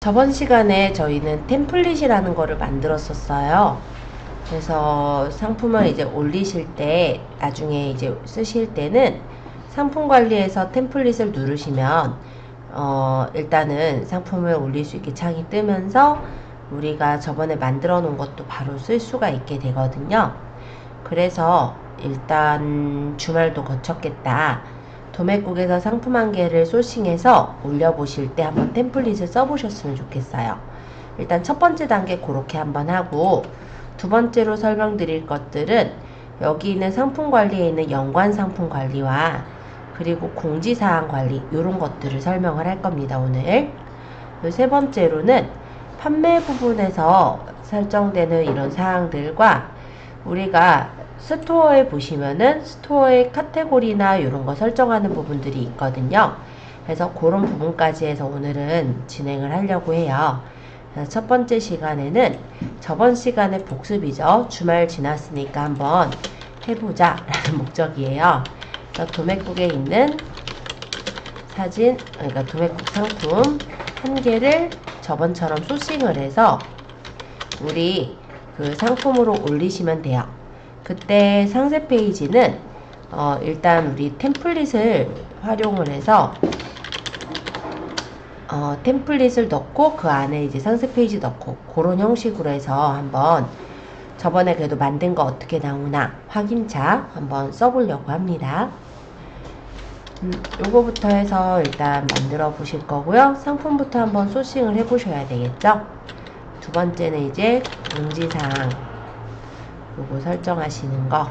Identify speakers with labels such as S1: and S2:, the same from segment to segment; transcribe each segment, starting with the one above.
S1: 저번 시간에 저희는 템플릿이라는 거를 만들었었어요. 그래서 상품을 이제 올리실 때, 나중에 이제 쓰실 때는 상품 관리에서 템플릿을 누르시면, 일단은 상품을 올릴 수 있게 창이 뜨면서 우리가 저번에 만들어 놓은 것도 바로 쓸 수가 있게 되거든요. 그래서 일단 주말도 거쳤겠다. 도매국에서 상품 한 개를 소싱해서 올려보실 때 한번 템플릿을 써보셨으면 좋겠어요. 일단 첫 번째 단계 그렇게 한번 하고, 두 번째로 설명드릴 것들은 여기 있는 상품 관리에 있는 연관 상품 관리와 그리고 공지사항 관리, 이런 것들을 설명을 할 겁니다, 오늘. 세 번째로는 판매 부분에서 설정되는 이런 사항들과 우리가 스토어에 보시면은 스토어의 카테고리나 이런 거 설정하는 부분들이 있거든요. 그래서 그런 부분까지 해서 오늘은 진행을 하려고 해요. 그래서 첫 번째 시간에는 저번 시간의 복습이죠. 주말 지났으니까 한번 해보자 라는 목적이에요. 그래서 도매국에 있는 사진, 그러니까 도매국 상품 한 개를 저번처럼 소싱을 해서 우리 그 상품으로 올리시면 돼요. 그때 상세 페이지는 일단 우리 템플릿을 활용을 해서 템플릿을 넣고 그 안에 이제 상세 페이지 넣고 그런 형식으로 해서 한번 저번에 그래도 만든 거 어떻게 나오나 확인차 한번 써보려고 합니다. 요거부터 해서 일단 만들어 보실 거고요. 상품부터 한번 소싱을 해 보셔야 되겠죠. 두 번째는 이제 공지사항 요거 설정하시는 거,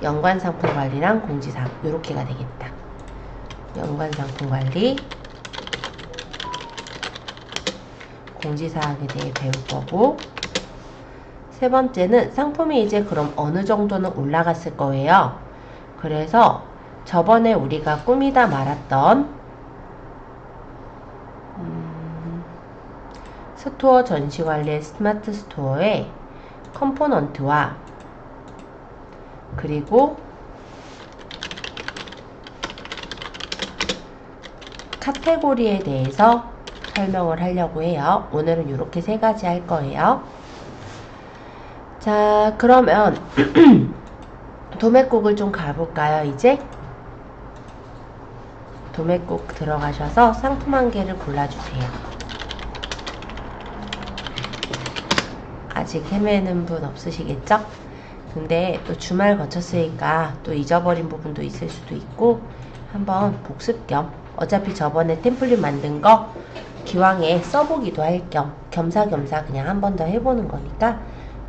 S1: 연관 상품 관리랑 공지사항 요렇게가 되겠다. 연관 상품 관리, 공지사항에 대해 배울 거고, 세 번째는 상품이 이제 그럼 어느 정도는 올라갔을 거예요. 그래서 저번에 우리가 꾸미다 말았던 스토어 전시관리의 스마트 스토어의 컴포넌트와 그리고 카테고리에 대해서 설명을 하려고 해요. 오늘은 이렇게 세 가지 할 거예요. 자, 그러면 도매국을 좀 가볼까요, 이제? 도매국 들어가셔서 상품 한 개를 골라주세요. 아직 헤매는 분 없으시겠죠? 근데 또 주말 거쳤으니까 또 잊어버린 부분도 있을 수도 있고 한번 복습 겸, 어차피 저번에 템플릿 만든 거 기왕에 써보기도 할 겸 겸사겸사 그냥 한 번 더 해보는 거니까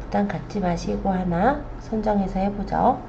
S1: 부담 갖지 마시고 하나 선정해서 해보죠.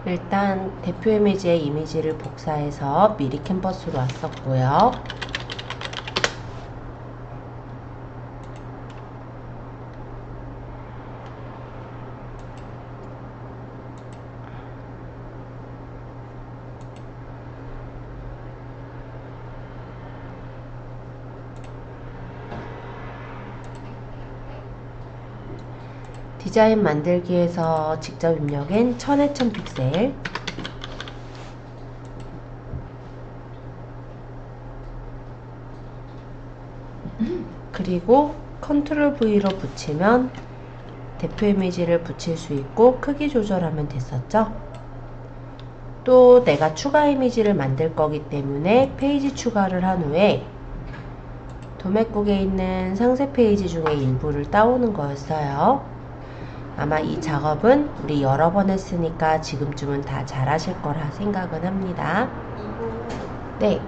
S1: 일단 대표 이미지의 이미지를 복사해서 미리 캔버스로 왔었고요. 디자인 만들기에서 직접 입력한 1000에 1000 픽셀, 그리고 컨트롤 V로 붙이면 대표 이미지를 붙일 수 있고 크기 조절하면 됐었죠. 또 내가 추가 이미지를 만들 거기 때문에 페이지 추가를 한 후에 도매국에 있는 상세 페이지 중에 일부를 따오는 거였어요. 아마 이 작업은 우리 여러 번 했으니까 지금쯤은 다 잘 하실 거라 생각은 합니다. 네.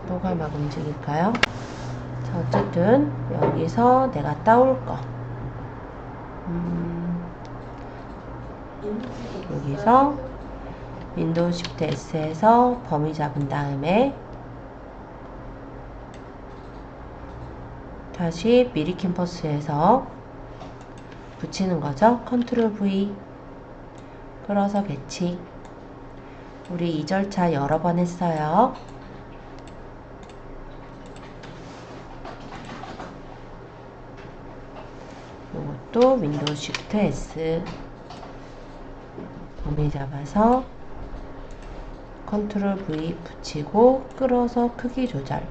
S1: 뭐가 막 움직일까요? 자, 어쨌든 여기서 내가 따올 거 여기서 윈도우 Shift S에서 범위 잡은 다음에 다시 미리 캠퍼스에서 붙이는 거죠. 컨트롤 V 끌어서 배치. 우리 이 절차 여러 번 했어요. 이것도 윈도우 Shift S 범위 잡아서 컨트롤 V 붙이고 끌어서 크기 조절.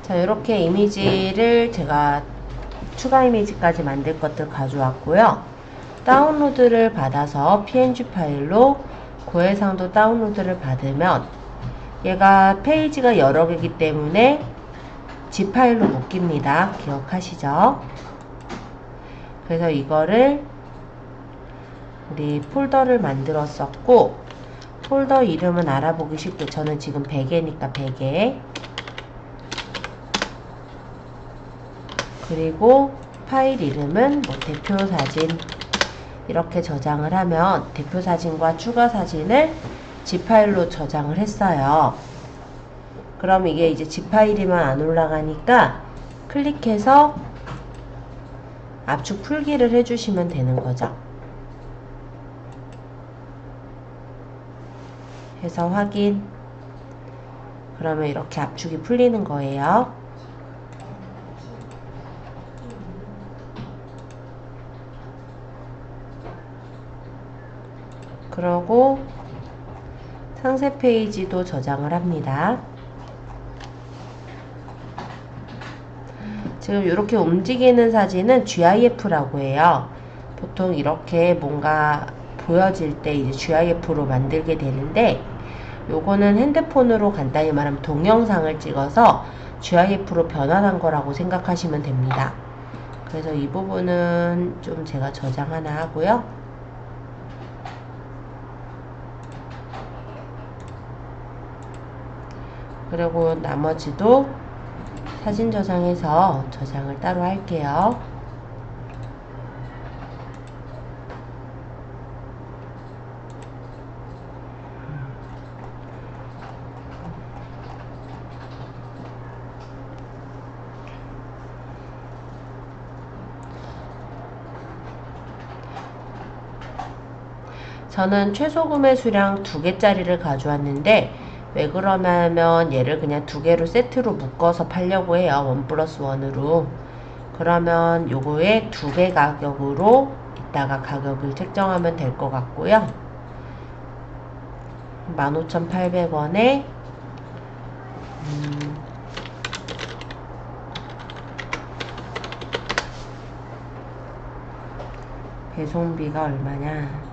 S1: 자, 이렇게 이미지를 제가 추가 이미지까지 만들 것들 가져왔고요. 다운로드를 받아서 png 파일로 고해상도 다운로드를 받으면 얘가 페이지가 여러 개이기 때문에 zip 파일로 묶입니다. 기억하시죠? 그래서 이거를 우리 폴더를 만들었었고, 폴더 이름은 알아보기 쉽게 저는 지금 베개니까 베개, 그리고 파일 이름은 뭐 대표 사진 이렇게 저장을 하면 대표 사진과 추가 사진을 zip 파일로 저장을 했어요. 그럼 이게 이제 zip 파일이만 안 올라가니까 클릭해서 압축 풀기를 해주시면 되는 거죠. 해서 확인. 그러면 이렇게 압축이 풀리는 거예요. 그러고 상세 페이지도 저장을 합니다. 지금 이렇게 움직이는 사진은 GIF라고 해요. 보통 이렇게 뭔가 보여질 때 이제 GIF로 만들게 되는데, 요거는 핸드폰으로 간단히 말하면 동영상을 찍어서 GIF로 변환한 거라고 생각하시면 됩니다. 그래서 이 부분은 좀 제가 저장 하나 하고요. 그리고 나머지도 사진 저장해서 저장을 따로 할게요. 저는 최소 구매 수량 2개짜리를 가져왔는데, 왜 그러냐면 얘를 그냥 2개로 세트로 묶어서 팔려고 해요. 1+1으로. 그러면 요거에 2개 가격으로 이따가 가격을 책정하면 될 것 같고요. 15,800원에 배송비가 얼마냐?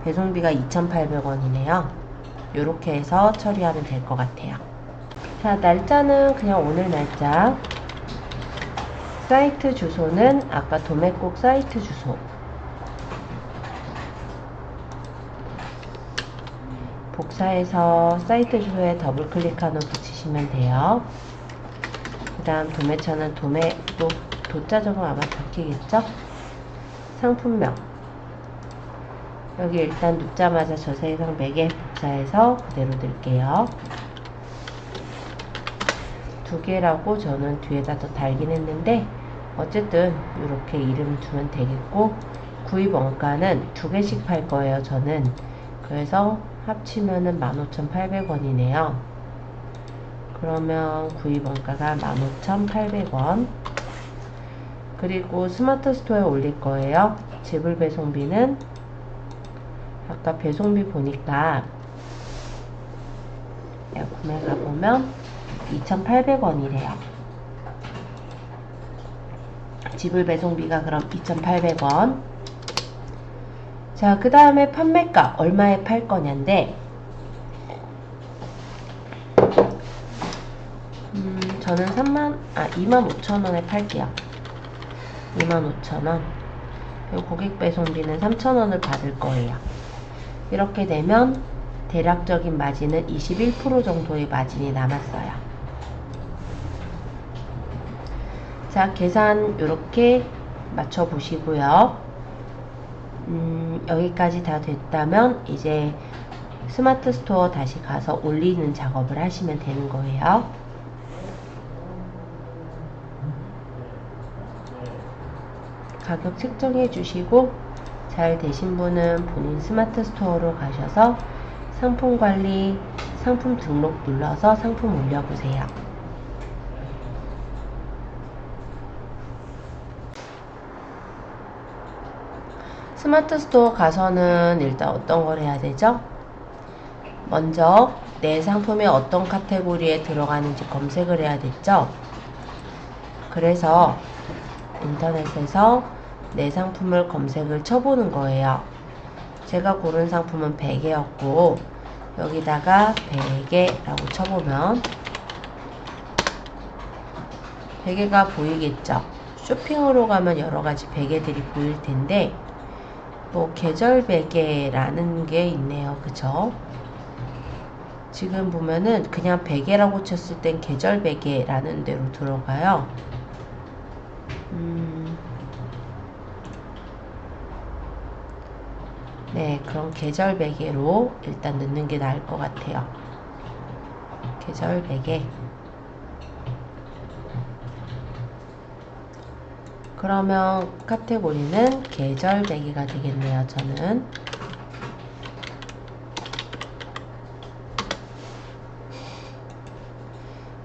S1: 배송비가 2,800원이네요. 요렇게 해서 처리하면 될 것 같아요. 자, 날짜는 그냥 오늘 날짜. 사이트 주소는 아까 도매국 사이트 주소. 복사해서 사이트 주소에 더블 클릭한 후 붙이시면 돼요. 그 다음 도매처는 도매국 도자 적응 아마 바뀌겠죠? 상품명. 여기 일단 눕자마자 저 세상 매개 복사해서 그대로 넣을게요. 2개라고 저는 뒤에다 더 달긴 했는데 어쨌든 이렇게 이름 두면 되겠고, 구입 원가는 2개씩 팔 거예요, 저는. 그래서 합치면은 15,800원이네요. 그러면 구입 원가가 15,800원. 그리고 스마트 스토어에 올릴 거예요. 지불 배송비는 아까 배송비 보니까 구매 가보면 2,800원이래요. 지불 배송비가 그럼 2,800원. 자, 그 다음에 판매가 얼마에 팔 거냐인데, 저는 25,000원에 팔게요. 25,000원. 그리고 고객 배송비는 3,000원을 받을 거예요. 이렇게 되면 대략적인 마진은 21% 정도의 마진이 남았어요. 자, 계산 이렇게 맞춰 보시고요. 여기까지 다 됐다면 이제 스마트 스토어 다시 가서 올리는 작업을 하시면 되는 거예요. 가격 책정해 주시고, 잘 되신 분은 본인 스마트 스토어로 가셔서 상품 관리, 상품 등록 눌러서 상품 올려보세요. 스마트 스토어 가서는 일단 어떤 걸 해야 되죠? 먼저 내 상품이 어떤 카테고리에 들어가는지 검색을 해야 됐죠? 그래서 인터넷에서 내 상품을 검색을 쳐보는 거예요. 제가 고른 상품은 베개였고, 여기다가 베개라고 쳐보면 베개가 보이겠죠? 쇼핑으로 가면 여러가지 베개들이 보일 텐데, 뭐 계절 베개라는 게 있네요. 그쵸? 지금 보면은 그냥 베개라고 쳤을 땐 계절 베개라는 데로 들어가요. 네, 그럼 계절 베개로 일단 넣는 게 나을 것 같아요. 계절 베개. 그러면 카테고리는 계절 베개가 되겠네요, 저는.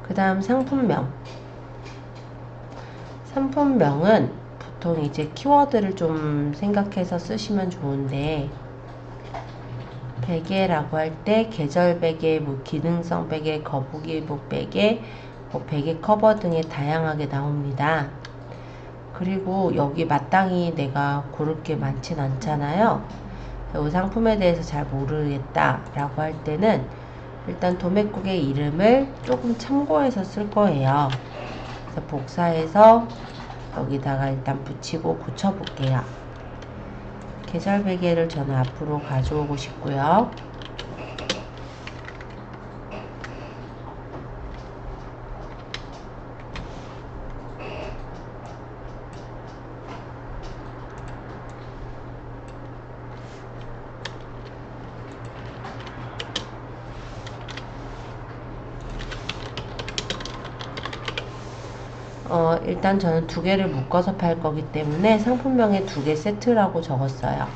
S1: 그 다음 상품명. 상품명은 보통 이제 키워드를 좀 생각해서 쓰시면 좋은데, 베개라고 할 때 계절 베개, 뭐 기능성 베개, 거북이복 베개, 뭐 베개 커버 등의 다양하게 나옵니다. 그리고 여기 마땅히 내가 고를 게 많진 않잖아요. 이 상품에 대해서 잘 모르겠다 라고 할 때는 일단 도매국의 이름을 조금 참고해서 쓸 거예요. 그래서 복사해서 여기다가 일단 붙이고 고쳐볼게요. 계절 베개를 저는 앞으로 가져오고 싶고요. 일단 저는 2개를 묶어서 팔 거기 때문에 상품명에 2개 세트라고 적었어요.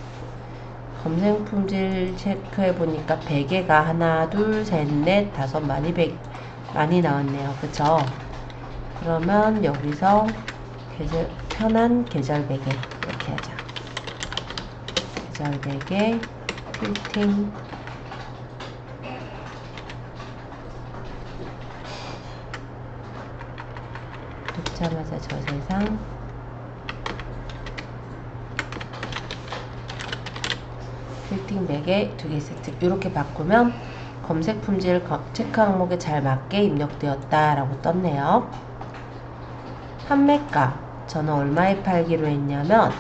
S1: 검색 품질 체크해 보니까 베개가 하나, 둘, 셋, 넷, 다섯, 많이 나왔네요. 그쵸? 그러면 여기서 편한 계절 베개 이렇게 하자. 계절 베개 필팅. 눕자마자 저 세상. 필팅 베개 2개 세트 이렇게 바꾸면 검색 품질 체크 항목에 잘 맞게 입력되었다 라고 떴네요. 판매가 저는 얼마에 팔기로 했냐면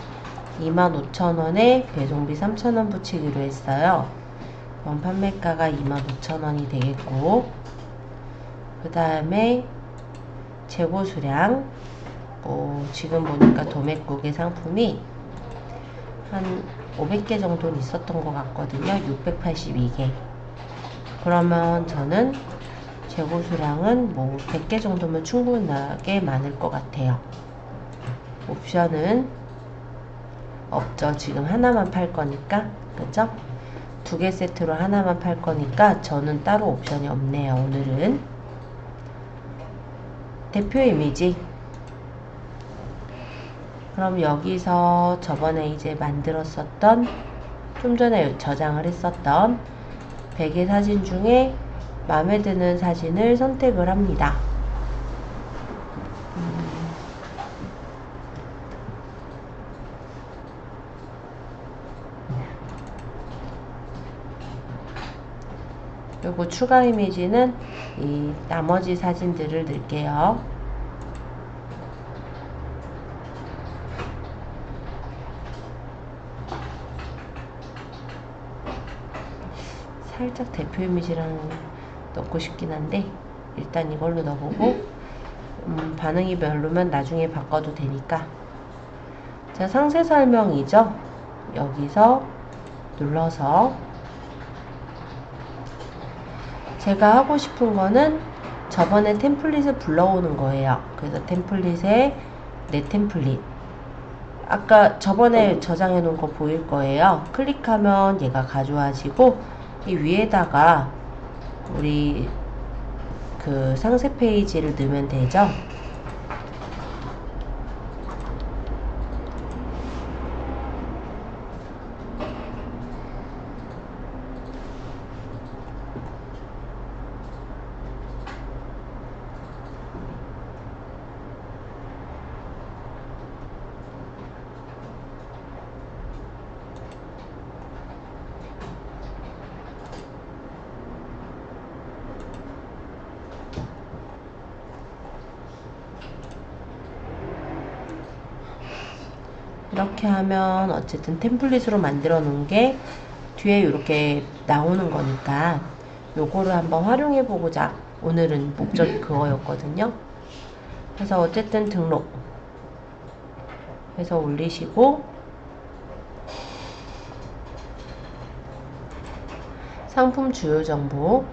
S1: 25,000원에 배송비 3,000원 붙이기로 했어요. 그럼 판매가가 25,000원이 되겠고, 그 다음에 재고 수량, 지금 보니까 도매국의 상품이 한 500개 정도는 있었던 것 같거든요. 682개. 그러면 저는 재고 수량은 100개 정도면 충분하게 많을 것 같아요. 옵션은 없죠. 지금 하나만 팔 거니까. 그죠? 2개 세트로 하나만 팔 거니까 저는 따로 옵션이 없네요. 오늘은. 대표 이미지. 그럼 여기서 저번에 이제 만들었었던, 좀 전에 저장을 했었던 베개 사진 중에 마음에 드는 사진을 선택을 합니다. 그리고 추가 이미지는 이 나머지 사진들을 넣을게요. 살짝 대표 이미지랑 넣고 싶긴 한데 일단 이걸로 넣어보고 반응이 별로면 나중에 바꿔도 되니까. 자, 상세 설명이죠. 여기서 눌러서 제가 하고 싶은 거는 저번에 템플릿을 불러오는 거예요. 그래서 템플릿에 내 템플릿, 아까 저번에 저장해 놓은 거 보일 거예요. 클릭하면 얘가 가져와지고 이 위에다가 우리 그 상세 페이지를 넣으면 되죠. 이렇게 하면 어쨌든 템플릿으로 만들어 놓은 게 뒤에 이렇게 나오는 거니까 요거를 한번 활용해 보고자 오늘은 목적이 그거였거든요. 그래서 어쨌든 등록 해서 올리시고, 상품 주요 정보,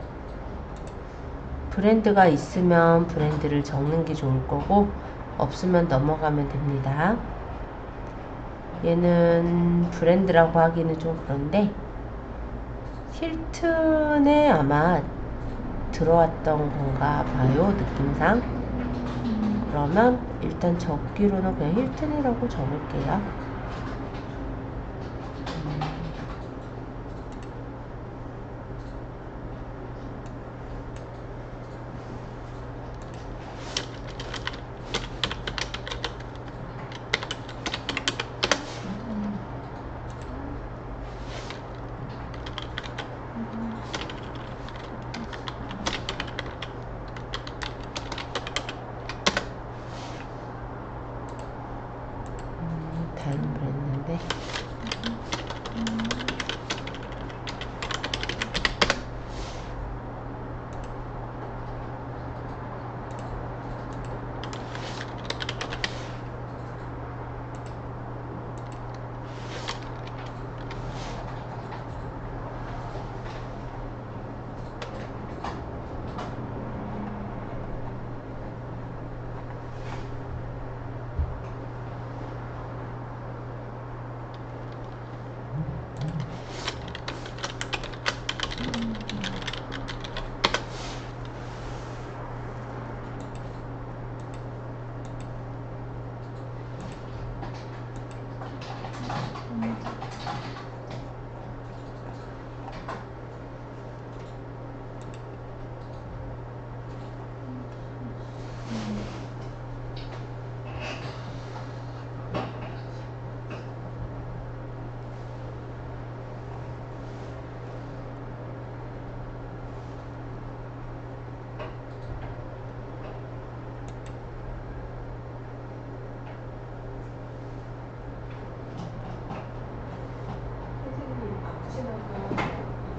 S1: 브랜드가 있으면 브랜드를 적는 게 좋을 거고 없으면 넘어가면 됩니다. 얘는 브랜드라고 하기는 좀 그런데 힐튼에 아마 들어왔던 건가 봐요, 느낌상. 그러면 일단 적기로는 그냥 힐튼이라고 적을게요. 다른 브랜드인데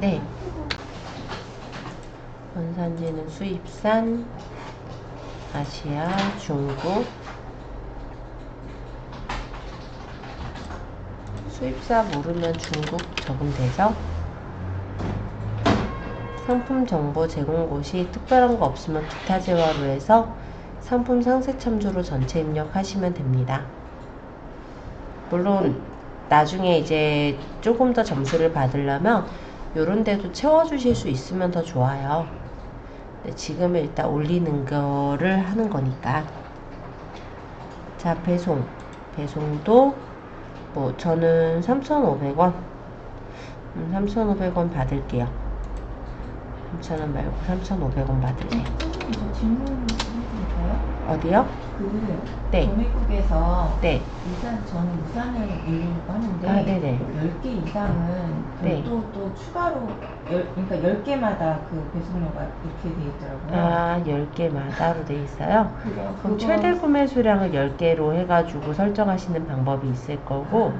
S1: 네. 원산지는 수입산, 아시아, 중국. 수입사 모르면 중국 적응되죠? 상품 정보 제공 곳이 특별한 거 없으면 기타 재화로 해서 상품 상세 첨주로 전체 입력하시면 됩니다. 물론 나중에 이제 조금 더 점수를 받으려면 요런 데도 채워주실 수 있으면 더 좋아요. 근데 지금은 일단 올리는 거를 하는 거니까. 자, 배송도 뭐 저는 3,500원 3,500원 받을게요. 3,000원 말고 3,500원 받을게요.
S2: 선생님, 저 질문 해도 될까요?
S1: 어디요? 네.
S2: 도매국에서
S1: 네.
S2: 저는 우산을 올리려고 하는데
S1: 아, 네네.
S2: 10개 이상은
S1: 네.
S2: 또 추가로 그러니까 10개마다 그 배송료가 이렇게 돼 있더라고요.
S1: 아, 10개마다로 돼 있어요? 그럼
S2: 그거
S1: 최대 구매 수량을 10개로 해가지고 설정하시는 방법이 있을 거고,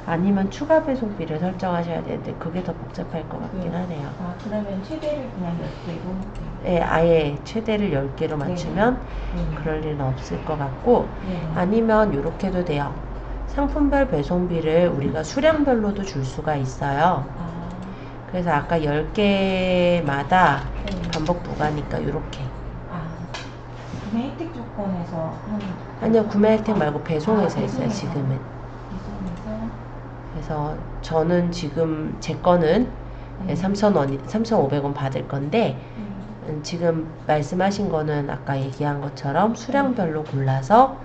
S1: 아니면 추가 배송비를 설정하셔야 되는데 그게 더 복잡할 것 같긴 하네요.
S2: 그러면 최대를 그냥 10개로?
S1: 네, 아예 최대를 10개로 맞추면 그럴 일은 없을 것 같고, 아니면 이렇게도 돼요. 상품별 배송비를 우리가 수량별로도 줄 수가 있어요. 그래서 아까 10개마다 반복 부가니까 이렇게.
S2: 구매 혜택 조건에서
S1: 아니요, 구매 혜택 말고 배송에서 했어요,
S2: 배송에서.
S1: 지금은.
S2: 배송에서
S1: 그래서 저는 지금 제 거는 3,500원 받을 건데, 지금 말씀하신 거는 아까 얘기한 것처럼 수량별로 골라서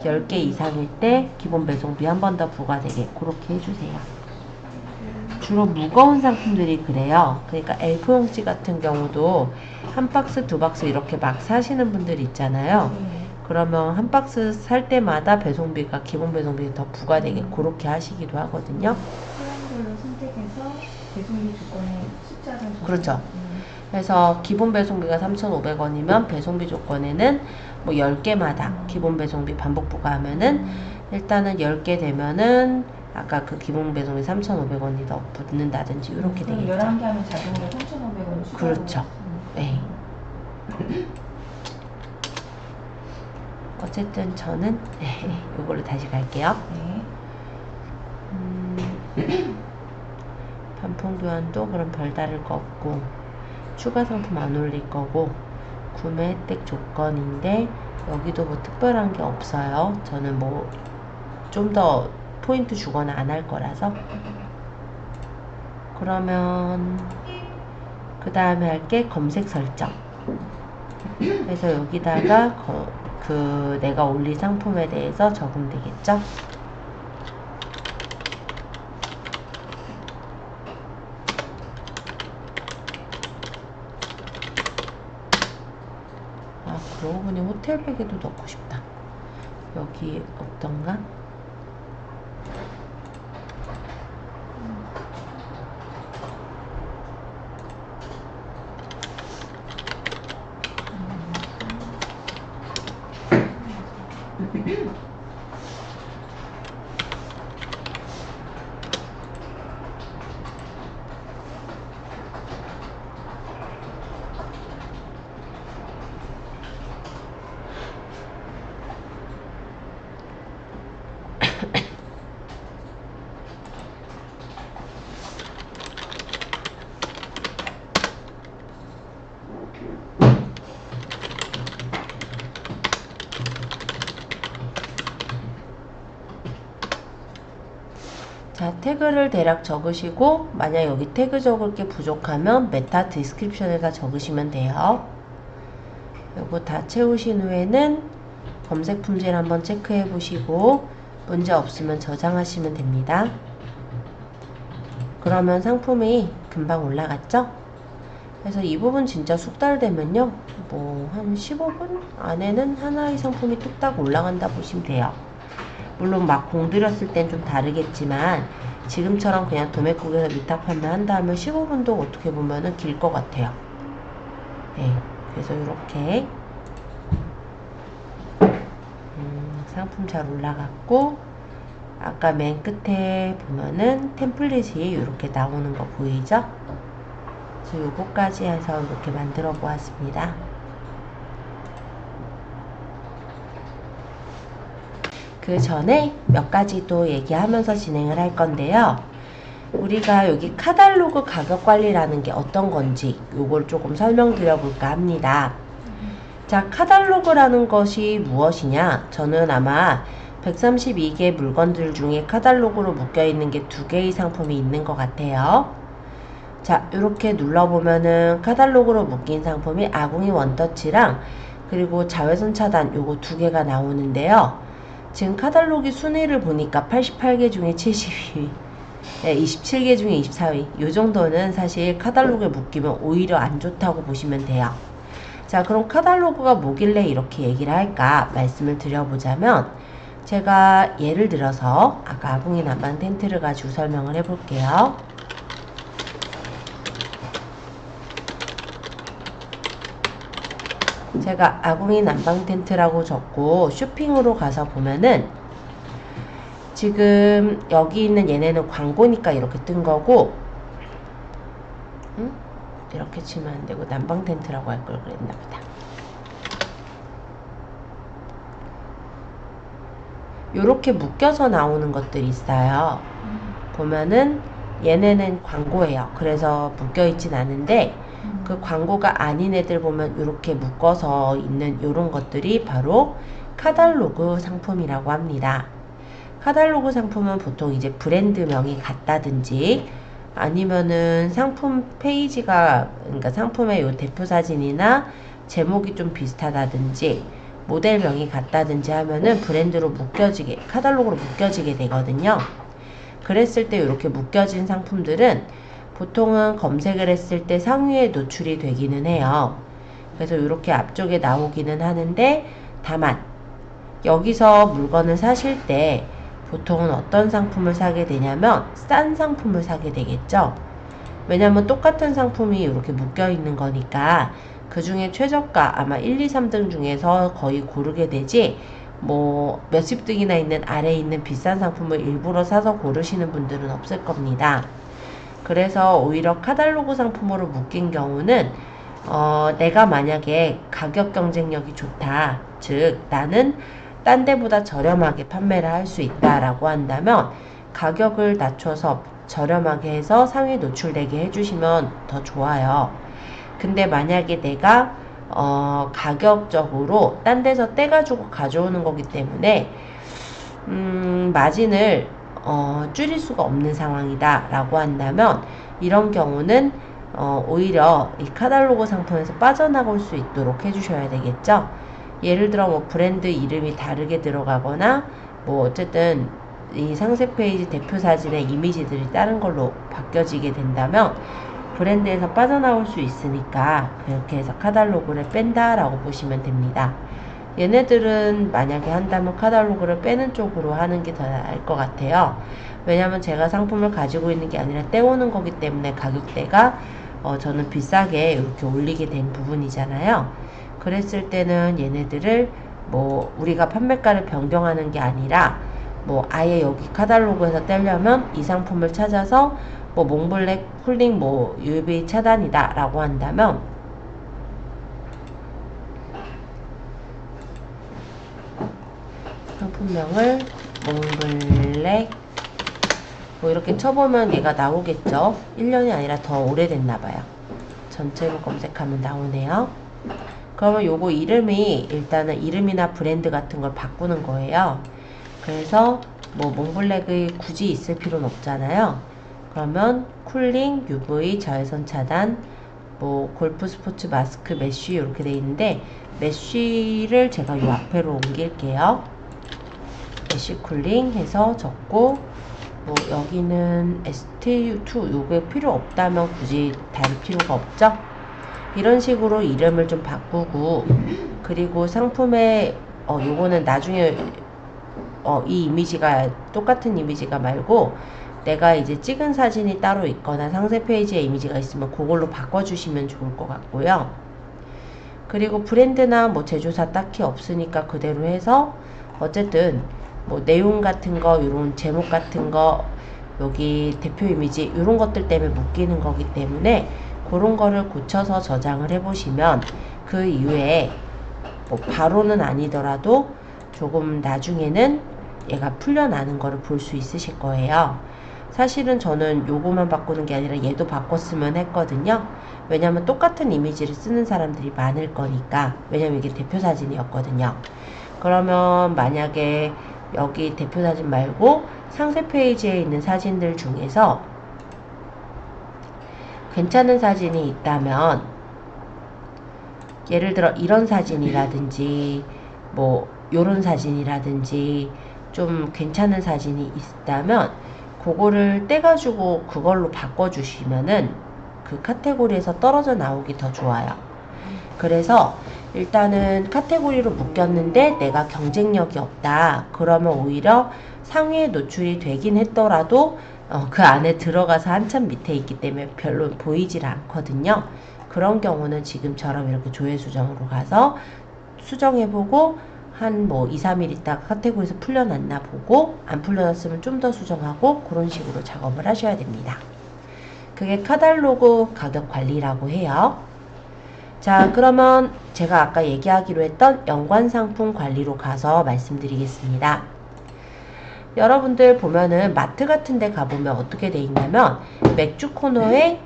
S1: 10개 이상일 때 기본 배송비 한 번 더 부과되게 그렇게 해주세요. 주로 무거운 상품들이 그래요. 그러니까 A4용지 같은 경우도 한 박스, 두 박스 이렇게 막 사시는 분들 있잖아요. 그러면 한 박스 살 때마다 배송비가 기본 배송비 더 부과되게 그렇게 하시기도 하거든요.
S2: 수량별로 선택해서 배송비 조건에 숫자를
S1: 그렇죠. 그래서 기본 배송비가 3,500원이면 배송비 조건에는 뭐 10개마다 기본 배송비 반복 부과하면은 일단은 10개 되면은 아까 그 기본 배송비 3,500원이 더 붙는다든지 이렇게 되겠죠.
S2: 11개 하면 자동으로 3,500원 추가로.
S1: 그렇죠. 네. 어쨌든 저는 이걸로 다시 갈게요. 반품 교환도 그럼 별다를 거 없고 추가 상품 안 올릴 거고 구매 혜택 조건인데 여기도 뭐 특별한 게 없어요. 저는 뭐 좀 더 포인트 주거나 안 할 거라서. 그러면 그 다음에 할 게 검색 설정. 그래서 여기다가 내가 올린 상품에 대해서 적응되겠죠? 그러고 보니 호텔백에도 넣고 싶다. 여기 없던가? 자, 태그를 대략 적으시고 만약 여기 태그 적을 게 부족하면 메타 디스크립션에다 적으시면 돼요. 요거 다 채우신 후에는 검색 품질 한번 체크해 보시고 문제 없으면 저장하시면 됩니다. 그러면 상품이 금방 올라갔죠? 그래서 이 부분 진짜 숙달되면요, 뭐 한 15분 안에는 하나의 상품이 뚝딱 올라간다 보시면 돼요. 물론 막 공들였을 땐 좀 다르겠지만 지금처럼 그냥 도매국에서 위탁 판매한다 하면 15분도 어떻게 보면은 길 것 같아요. 네, 그래서 이렇게 상품 잘 올라갔고, 아까 맨 끝에 보면은 템플릿이 이렇게 나오는 거 보이죠? 그래서 요거까지 해서 이렇게 만들어 보았습니다. 그 전에 몇 가지 또 얘기하면서 진행을 할 건데요. 우리가 여기 카탈로그 가격 관리라는 게 어떤 건지 요걸 조금 설명드려 볼까 합니다. 자, 카탈로그라는 것이 무엇이냐? 저는 아마 132개 물건들 중에 카탈로그로 묶여 있는 게 2개의 상품이 있는 것 같아요. 자, 이렇게 눌러보면은 카탈로그로 묶인 상품이 아궁이 원터치랑 그리고 자외선 차단 요거 2개가 나오는데요. 지금 카탈로그 순위를 보니까 88개 중에 72위, 27개 중에 24위. 요 정도는 사실 카탈로그에 묶이면 오히려 안 좋다고 보시면 돼요. 자, 그럼 카탈로그가 뭐길래 이렇게 얘기를 할까 말씀을 드려보자면, 제가 예를 들어서 아까 아궁이 난방 텐트를 가지고 설명을 해볼게요. 제가 아궁이 난방 텐트라고 적고 쇼핑으로 가서 보면은 지금 여기 있는 얘네는 광고니까 이렇게 뜬 거고, 이렇게 치면 안 되고 난방 텐트라고 할 걸 그랬나 보다. 요렇게 묶여서 나오는 것들이 있어요. 보면은 얘네는 광고예요. 그래서 묶여 있진 않은데 그 광고가 아닌 애들 보면 이렇게 묶어서 있는 요런 것들이 바로 카탈로그 상품이라고 합니다. 카탈로그 상품은 보통 이제 브랜드명이 같다든지 아니면은 상품 페이지가, 그러니까 상품의 요 대표 사진이나 제목이 좀 비슷하다든지 모델명이 같다든지 하면은 브랜드로 묶여지게, 카탈로그로 묶여지게 되거든요. 그랬을 때 이렇게 묶여진 상품들은 보통은 검색을 했을 때 상위에 노출이 되기는 해요. 그래서 이렇게 앞쪽에 나오기는 하는데, 다만 여기서 물건을 사실 때 보통은 어떤 상품을 사게 되냐면 싼 상품을 사게 되겠죠. 왜냐면 똑같은 상품이 이렇게 묶여 있는 거니까 그 중에 최저가 아마 1, 2, 3등 중에서 거의 고르게 되지, 뭐 몇십 등이나 있는 아래에 있는 비싼 상품을 일부러 사서 고르시는 분들은 없을 겁니다. 그래서 오히려 카탈로그 상품으로 묶인 경우는 내가 만약에 가격 경쟁력이 좋다, 즉 나는 딴 데보다 저렴하게 판매를 할 수 있다라고 한다면 가격을 낮춰서 저렴하게 해서 상위 노출되게 해주시면 더 좋아요. 근데 만약에 내가 가격적으로 딴 데서 떼가지고 가져오는 거기 때문에 마진을 줄일 수가 없는 상황이다 라고 한다면 이런 경우는 오히려 이 카탈로그 상품에서 빠져나갈 수 있도록 해주셔야 되겠죠. 예를 들어 뭐 브랜드 이름이 다르게 들어가거나 뭐 어쨌든 이 상세 페이지 대표 사진의 이미지들이 다른 걸로 바뀌어지게 된다면 브랜드에서 빠져나올 수 있으니까 그렇게 해서 카탈로그를 뺀다라고 보시면 됩니다. 얘네들은 만약에 한다면 카탈로그를 빼는 쪽으로 하는 게 더 나을 것 같아요. 왜냐면 제가 상품을 가지고 있는 게 아니라 떼오는 거기 때문에 가격대가 저는 비싸게 이렇게 올리게 된 부분이잖아요. 그랬을 때는 얘네들을 뭐 우리가 판매가를 변경하는 게 아니라 뭐 아예 여기 카탈로그에서 떼려면 이 상품을 찾아서 뭐 몽블랙 쿨링 뭐 UV 차단이다 라고 한다면 상품명을 몽블랙 뭐 이렇게 쳐보면 얘가 나오겠죠. 1년이 아니라 더 오래됐나봐요. 전체로 검색하면 나오네요. 그러면 요거 이름이 일단은 이름이나 브랜드 같은 걸 바꾸는 거예요. 그래서 뭐 몽블랙이 굳이 있을 필요는 없잖아요. 그러면 쿨링, UV, 자외선 차단, 뭐 골프 스포츠 마스크, 메쉬 이렇게 돼 있는데 메쉬를 제가 요 앞에로 옮길게요. 메쉬 쿨링 해서 적고 뭐 여기는 STU2 요게 필요 없다면 굳이 다를 필요가 없죠. 이런 식으로 이름을 좀 바꾸고 그리고 상품에 요거는 나중에 이 이미지가 똑같은 이미지가 말고 내가 이제 찍은 사진이 따로 있거나 상세 페이지에 이미지가 있으면 그걸로 바꿔주시면 좋을 것 같고요. 그리고 브랜드나 뭐 제조사 딱히 없으니까 그대로 해서 어쨌든 뭐 내용 같은 거, 이런 제목 같은 거, 여기 대표 이미지 이런 것들 때문에 묶이는 거기 때문에 그런 거를 고쳐서 저장을 해보시면 그 이후에 뭐 바로는 아니더라도 조금 나중에는 얘가 풀려나는 거를 볼 수 있으실 거예요. 사실은 저는 요거만 바꾸는 게 아니라 얘도 바꿨으면 했거든요. 왜냐면 똑같은 이미지를 쓰는 사람들이 많을 거니까. 왜냐면 이게 대표 사진이었거든요. 그러면 만약에 여기 대표 사진 말고 상세 페이지에 있는 사진들 중에서 괜찮은 사진이 있다면, 예를 들어 이런 사진이라든지 뭐 요런 사진이라든지 좀 괜찮은 사진이 있다면 그거를 떼가지고 그걸로 바꿔주시면은 그 카테고리에서 떨어져 나오기 더 좋아요. 그래서 일단은 카테고리로 묶였는데 내가 경쟁력이 없다. 그러면 오히려 상위에 노출이 되긴 했더라도 그 안에 들어가서 한참 밑에 있기 때문에 별로 보이질 않거든요. 그런 경우는 지금처럼 이렇게 조회 수정으로 가서 수정해보고 한 뭐 2, 3일 있다가 카테고리에서 풀려났나 보고, 안 풀려났으면 좀 더 수정하고, 그런 식으로 작업을 하셔야 됩니다. 그게 카탈로그 가격 관리라고 해요. 자, 그러면 제가 아까 얘기하기로 했던 연관 상품 관리로 가서 말씀드리겠습니다. 여러분들 보면은 마트 같은 데 가보면 어떻게 돼 있냐면, 맥주 코너에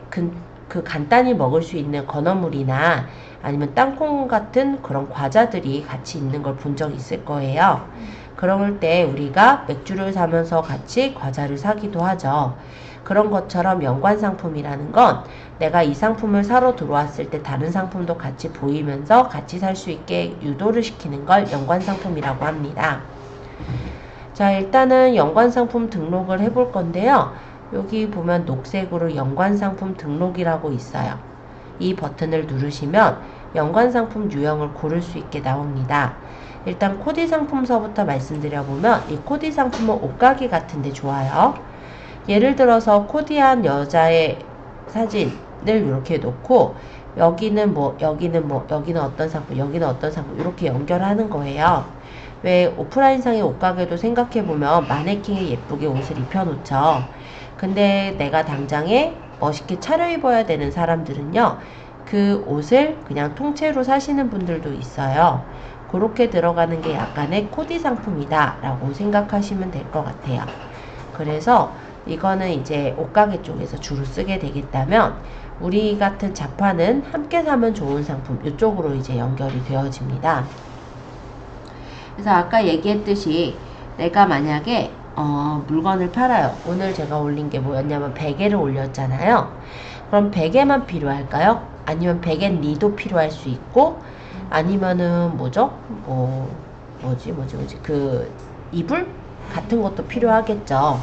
S1: 그 간단히 먹을 수 있는 건어물이나 아니면 땅콩 같은 그런 과자들이 같이 있는 걸 본 적 있을 거예요. 그럴 때 우리가 맥주를 사면서 같이 과자를 사기도 하죠. 그런 것처럼 연관 상품이라는 건 내가 이 상품을 사러 들어왔을 때 다른 상품도 같이 보이면서 같이 살 수 있게 유도를 시키는 걸 연관 상품이라고 합니다. 자, 일단은 연관 상품 등록을 해볼 건데요. 여기 보면 녹색으로 연관 상품 등록이라고 있어요. 이 버튼을 누르시면 연관 상품 유형을 고를 수 있게 나옵니다. 일단 코디 상품서부터 말씀드려보면 이 코디 상품은 옷가게 같은데 좋아요. 예를 들어서 코디한 여자의 사진을 이렇게 놓고 여기는 뭐, 여기는 뭐, 여기는 어떤 상품, 여기는 어떤 상품 이렇게 연결하는 거예요. 왜 오프라인상의 옷가게도 생각해보면 마네킹에 예쁘게 옷을 입혀놓죠. 근데 내가 당장에 멋있게 차려입어야 되는 사람들은요, 그 옷을 그냥 통째로 사시는 분들도 있어요. 그렇게 들어가는 게 약간의 코디 상품이다 라고 생각하시면 될 것 같아요. 그래서 이거는 이제 옷가게 쪽에서 주로 쓰게 되겠다면, 우리 같은 자파는 함께 사면 좋은 상품 이쪽으로 이제 연결이 되어집니다. 그래서 아까 얘기했듯이 내가 만약에 물건을 팔아요. 오늘 제가 올린 게 뭐였냐면 베개를 올렸잖아요. 그럼 베개만 필요할까요? 아니면 베개 니도 필요할 수 있고, 아니면은 뭐죠? 뭐지? 그 이불 같은 것도 필요하겠죠.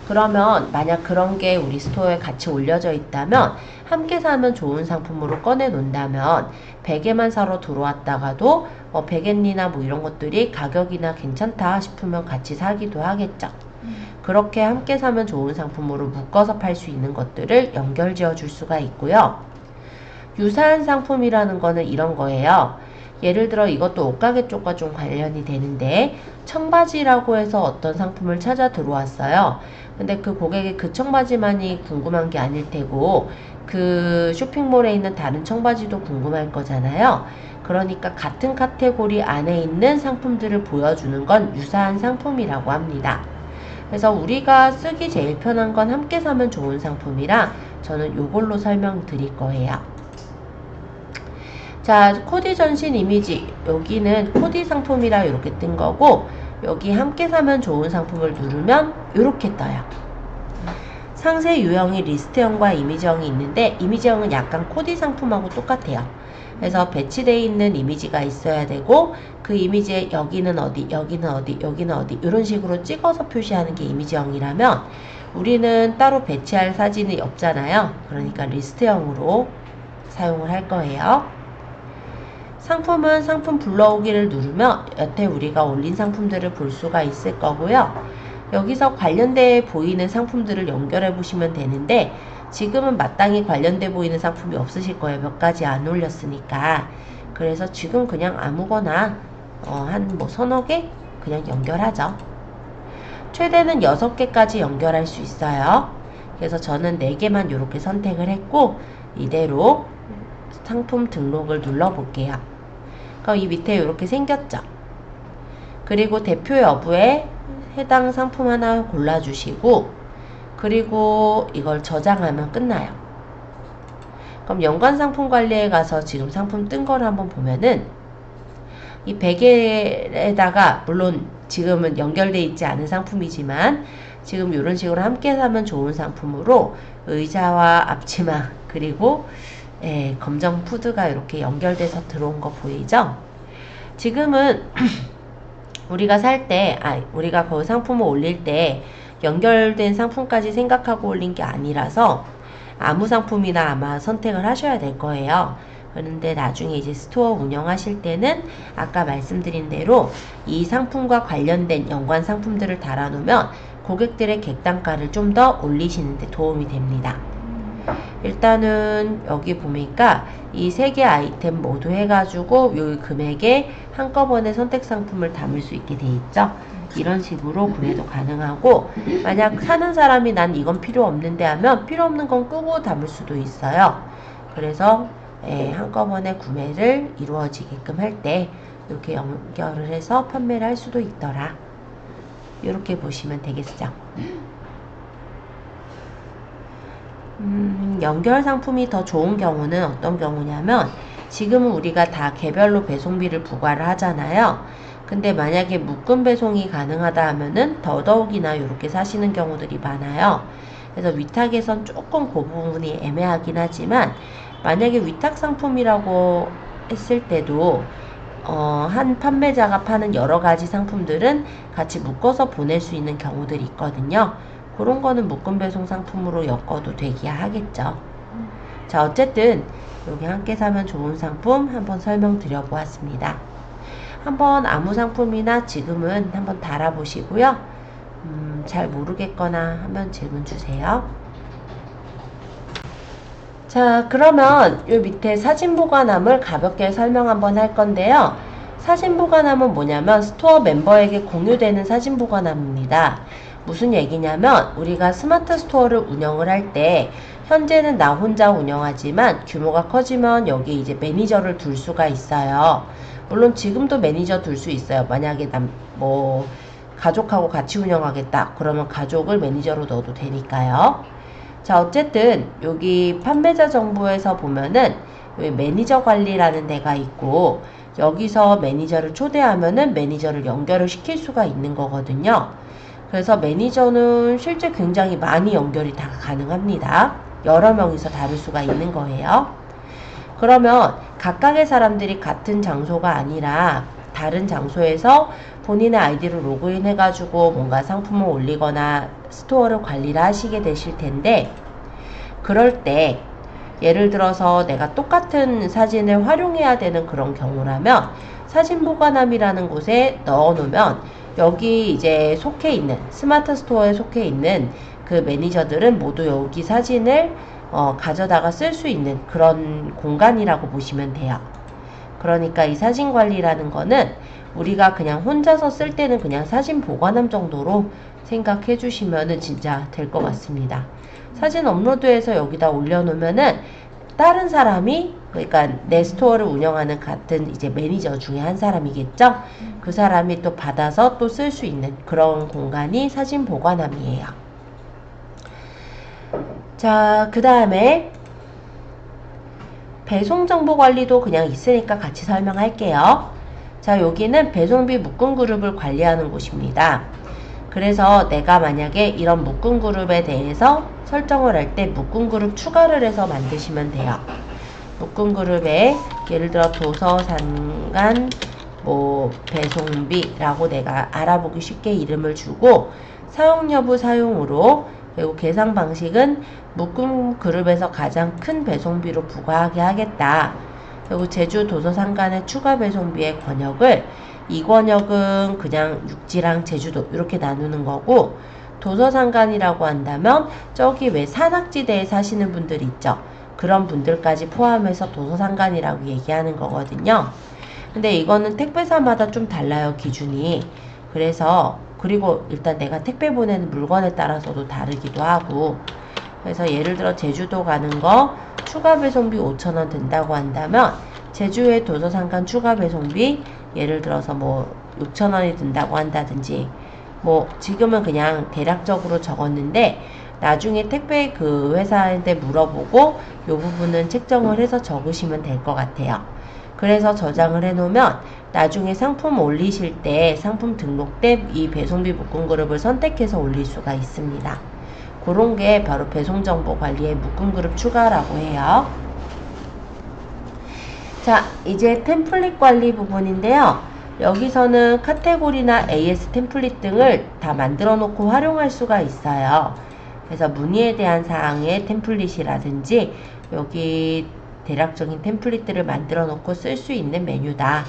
S1: 그러면 만약 그런 게 우리 스토어에 같이 올려져 있다면 함께 사면 좋은 상품으로 꺼내 놓는다면 베개만 사러 들어왔다가도 베갯니나 뭐 이런 것들이 가격이나 괜찮다 싶으면 같이 사기도 하겠죠. 그렇게 함께 사면 좋은 상품으로 묶어서 팔 수 있는 것들을 연결 지어 줄 수가 있고요. 유사한 상품이라는 거는 이런 거예요. 예를 들어 이것도 옷가게 쪽과 좀 관련이 되는데, 청바지라고 해서 어떤 상품을 찾아 들어왔어요. 근데 그 고객이 그 청바지만이 궁금한 게 아닐 테고 그 쇼핑몰에 있는 다른 청바지도 궁금할 거잖아요. 그러니까 같은 카테고리 안에 있는 상품들을 보여주는 건 유사한 상품이라고 합니다. 그래서 우리가 쓰기 제일 편한 건 함께 사면 좋은 상품이라 저는 이걸로 설명드릴 거예요. 자, 코디 전신 이미지, 여기는 코디 상품이라 이렇게 뜬 거고, 여기 함께 사면 좋은 상품을 누르면 이렇게 떠요. 상세 유형이 리스트형과 이미지형이 있는데, 이미지형은 약간 코디 상품하고 똑같아요. 그래서 배치되어 있는 이미지가 있어야 되고, 그 이미지에 여기는 어디, 여기는 어디, 여기는 어디 이런 식으로 찍어서 표시하는 게 이미지형이라면, 우리는 따로 배치할 사진이 없잖아요. 그러니까 리스트형으로 사용을 할 거예요. 상품은 상품 불러오기를 누르면 여태 우리가 올린 상품들을 볼 수가 있을 거고요. 여기서 관련돼 보이는 상품들을 연결해 보시면 되는데, 지금은 마땅히 관련돼 보이는 상품이 없으실 거예요. 몇 가지 안 올렸으니까. 그래서 지금 그냥 아무거나 한 뭐 서너 개 그냥 연결하죠. 최대는 6개까지 연결할 수 있어요. 그래서 저는 4개만 이렇게 선택을 했고, 이대로 상품 등록을 눌러볼게요. 그럼 이 밑에 이렇게 생겼죠. 그리고 대표 여부에 해당 상품 하나 골라주시고, 그리고 이걸 저장하면 끝나요. 그럼 연관 상품 관리에 가서 지금 상품 뜬 거를 한번 보면은 이 베개에다가, 물론 지금은 연결되어 있지 않은 상품이지만 지금 이런 식으로 함께 사면 좋은 상품으로 의자와 앞치마 그리고 검정 푸드가 이렇게 연결돼서 들어온 거 보이죠? 지금은 우리가 살 때, 우리가 그 상품을 올릴 때 연결된 상품까지 생각하고 올린 게 아니라서 아무 상품이나 아마 선택을 하셔야 될 거예요. 그런데 나중에 이제 스토어 운영하실 때는 아까 말씀드린 대로 이 상품과 관련된 연관 상품들을 달아놓으면 고객들의 객단가를 좀 더 올리시는 데 도움이 됩니다. 일단은 여기 보니까 이 3개 아이템 모두 해가지고 요 금액에 한꺼번에 선택 상품을 담을 수 있게 돼 있죠. 이런 식으로 구매도 가능하고, 만약 사는 사람이 난 이건 필요 없는데 하면 필요 없는 건 끄고 담을 수도 있어요. 그래서 한꺼번에 구매를 이루어지게끔 할 때 이렇게 연결을 해서 판매를 할 수도 있더라. 이렇게 보시면 되겠죠. 연결 상품이 더 좋은 경우는 어떤 경우냐면, 지금은 우리가 다 개별로 배송비를 부과를 하잖아요. 근데 만약에 묶음 배송이 가능하다 하면은 더더욱이나 이렇게 사시는 경우들이 많아요. 그래서 위탁에선 조금 그 부분이 애매하긴 하지만, 만약에 위탁 상품이라고 했을 때도 한 판매자가 파는 여러 가지 상품들은 같이 묶어서 보낼 수 있는 경우들이 있거든요. 그런 거는 묶음 배송 상품으로 엮어도 되기야 하겠죠. 자, 어쨌든 여기 함께 사면 좋은 상품 한번 설명드려 보았습니다. 한번 아무 상품이나 지금은 한번 달아보시고요. 잘 모르겠거나 하면 질문 주세요. 자, 그러면 요 밑에 사진 보관함을 가볍게 설명 한번 할 건데요. 사진 보관함은 뭐냐면 스토어 멤버에게 공유되는 사진 보관함입니다. 무슨 얘기냐면, 우리가 스마트 스토어를 운영을 할 때 현재는 나 혼자 운영하지만 규모가 커지면 여기 이제 매니저를 둘 수가 있어요. 물론 지금도 매니저 둘 수 있어요. 만약에 가족하고 같이 운영하겠다 그러면 가족을 매니저로 넣어도 되니까요. 자, 어쨌든 여기 판매자 정보에서 보면은 여기 매니저 관리라는 데가 있고, 여기서 매니저를 초대하면은 매니저를 연결을 시킬 수가 있는 거거든요. 그래서 매니저는 실제 굉장히 많이 연결이 다 가능합니다. 여러 명이서 다룰 수가 있는 거예요. 그러면 각각의 사람들이 같은 장소가 아니라 다른 장소에서 본인의 아이디로 로그인 해가지고 뭔가 상품을 올리거나 스토어를 관리를 하시게 되실 텐데, 그럴 때 예를 들어서 내가 똑같은 사진을 활용해야 되는 그런 경우라면 사진 보관함이라는 곳에 넣어 놓으면 여기 이제 속해 있는 스마트 스토어에 속해 있는 그 매니저들은 모두 여기 사진을 가져다가 쓸 수 있는 그런 공간이라고 보시면 돼요. 그러니까 이 사진 관리라는 거는 우리가 그냥 혼자서 쓸 때는 그냥 사진 보관함 정도로 생각해 주시면은 진짜 될 것 같습니다. 사진 업로드해서 여기다 올려놓으면은 다른 사람이, 그러니까 내 스토어를 운영하는 같은 이제 매니저 중에 한 사람이겠죠? 그 사람이 또 받아서 또 쓸 수 있는 그런 공간이 사진 보관함이에요. 자, 그 다음에 배송 정보 관리도 그냥 있으니까 같이 설명할게요. 자, 여기는 배송비 묶음 그룹을 관리하는 곳입니다. 그래서 내가 만약에 이런 묶음 그룹에 대해서 설정을 할 때 묶음 그룹 추가를 해서 만드시면 돼요. 묶음 그룹에 예를 들어 도서상간 배송비라고 내가 알아보기 쉽게 이름을 주고, 사용 여부 사용으로, 그리고 계산 방식은 묶음 그룹에서 가장 큰 배송비로 부과하게 하겠다. 그리고 제주 도서상간의 추가 배송비의 권역을, 이 권역은 그냥 육지랑 제주도 이렇게 나누는 거고, 도서상간이라고 한다면 저기 왜 산악지대에 사시는 분들 있죠. 그런 분들까지 포함해서 도서상간이라고 얘기하는 거거든요. 근데 이거는 택배사마다 좀 달라요, 기준이. 그래서 그리고 일단 내가 택배 보내는 물건에 따라서도 다르기도 하고, 그래서 예를 들어 제주도 가는 거 추가 배송비 5,000원 든다고 한다면 제주에 도서상간 추가 배송비 예를 들어서 뭐 6,000원이 든다고 한다든지, 뭐 지금은 그냥 대략적으로 적었는데 나중에 택배 그 회사한테 물어보고 요 부분은 책정을 해서 적으시면 될 것 같아요. 그래서 저장을 해 놓으면 나중에 상품 올리실 때 상품 등록 때 이 배송비 묶음 그룹을 선택해서 올릴 수가 있습니다. 그런 게 바로 배송정보 관리의 묶음 그룹 추가라고 해요. 자, 이제 템플릿 관리 부분인데요. 여기서는 카테고리나 AS 템플릿 등을 다 만들어 놓고 활용할 수가 있어요. 그래서 문의에 대한 사항의 템플릿이라든지 여기 대략적인 템플릿들을 만들어 놓고 쓸 수 있는 메뉴다.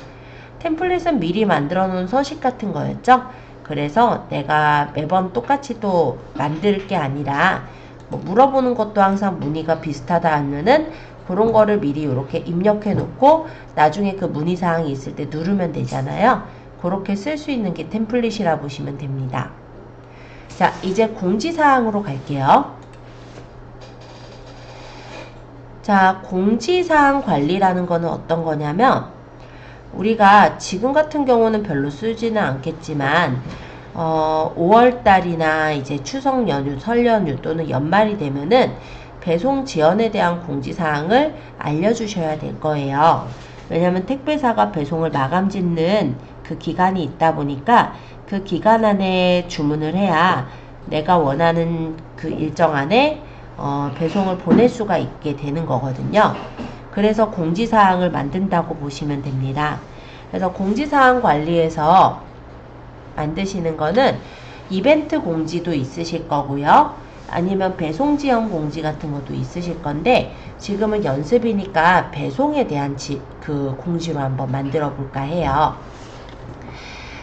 S1: 템플릿은 미리 만들어 놓은 서식 같은 거였죠. 그래서 내가 매번 똑같이 또 만들 게 아니라 뭐 물어보는 것도 항상 문의가 비슷하다 하면은 그런 거를 미리 이렇게 입력해 놓고 나중에 그 문의 사항이 있을 때 누르면 되잖아요. 그렇게 쓸 수 있는 게 템플릿이라 보시면 됩니다. 자, 이제 공지사항으로 갈게요. 자, 공지사항 관리라는 거는 어떤 거냐면 우리가 지금 같은 경우는 별로 쓰지는 않겠지만 5월달이나 이제 추석 연휴, 설 연휴 또는 연말이 되면은 배송 지연에 대한 공지사항을 알려주셔야 될 거예요. 왜냐면 택배사가 배송을 마감 짓는 그 기간이 있다 보니까 그 기간 안에 주문을 해야 내가 원하는 그 일정 안에 배송을 보낼 수가 있게 되는 거거든요. 그래서 공지사항을 만든다고 보시면 됩니다. 그래서 공지사항 관리에서 만드시는 거는 이벤트 공지도 있으실 거고요. 아니면 배송 지연 공지 같은 것도 있으실 건데 지금은 연습이니까 배송에 대한 그 공지로 한번 만들어 볼까 해요.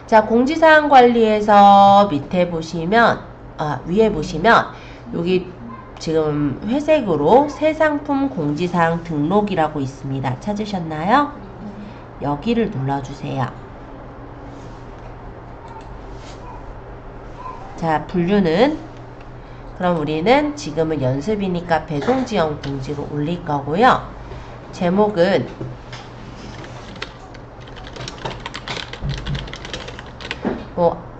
S1: 자, 공지사항 관리에서 밑에 보시면 위에 보시면 여기 지금 회색으로 새 상품 공지사항 등록이라고 있습니다. 찾으셨나요? 여기를 눌러주세요. 자, 분류는 그럼 우리는 지금은 연습이니까 배송 지연 공지로 올릴 거고요. 제목은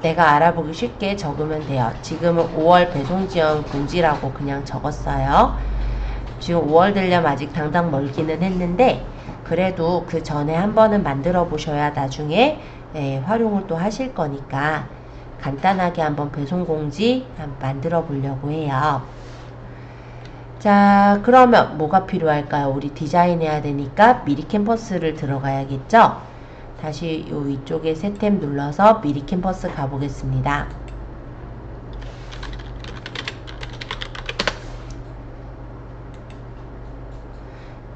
S1: 내가 알아보기 쉽게 적으면 돼요. 지금은 5월 배송 지연 공지라고 그냥 적었어요. 지금 5월 되려면 아직 당장 멀기는 했는데 그래도 그 전에 한 번은 만들어 보셔야 나중에 활용을 또 하실 거니까 간단하게 한번 배송 공지 만들어 보려고 해요. 자, 그러면 뭐가 필요할까요? 우리 디자인해야 되니까 미리 캠퍼스를 들어가야겠죠? 다시 요 위쪽에 새 탭 눌러서 미리 캠퍼스 가보겠습니다.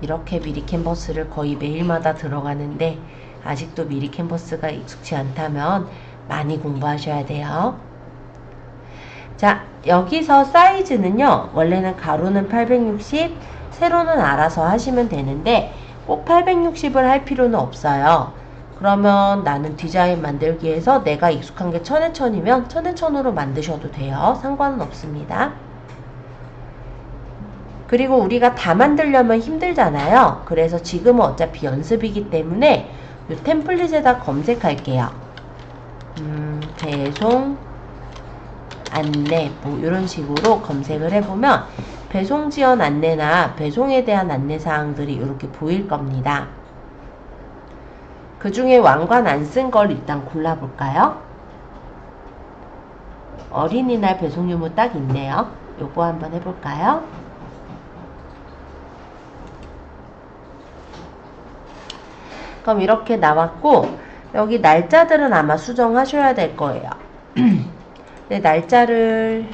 S1: 이렇게 미리 캠퍼스를 거의 매일마다 들어가는데 아직도 미리 캠퍼스가 익숙치 않다면 많이 공부하셔야 돼요. 자, 여기서 사이즈는요, 원래는 가로는 860, 세로는 알아서 하시면 되는데 꼭 860을 할 필요는 없어요. 그러면 나는 디자인 만들기에서 내가 익숙한 게 1000에 1000이면 1000으로 만드셔도 돼요. 상관은 없습니다. 그리고 우리가 다 만들려면 힘들잖아요. 그래서 지금은 어차피 연습이기 때문에 이 템플릿에다 검색할게요. 배송 안내 뭐 이런 식으로 검색을 해보면 배송 지연 안내나 배송에 대한 안내 사항들이 이렇게 보일 겁니다. 그 중에 왕관 안 쓴 걸 일단 골라볼까요? 어린이날 배송 유무 딱 있네요. 요거 한번 해볼까요? 그럼 이렇게 나왔고 여기 날짜들은 아마 수정하셔야 될 거예요. 근데 날짜를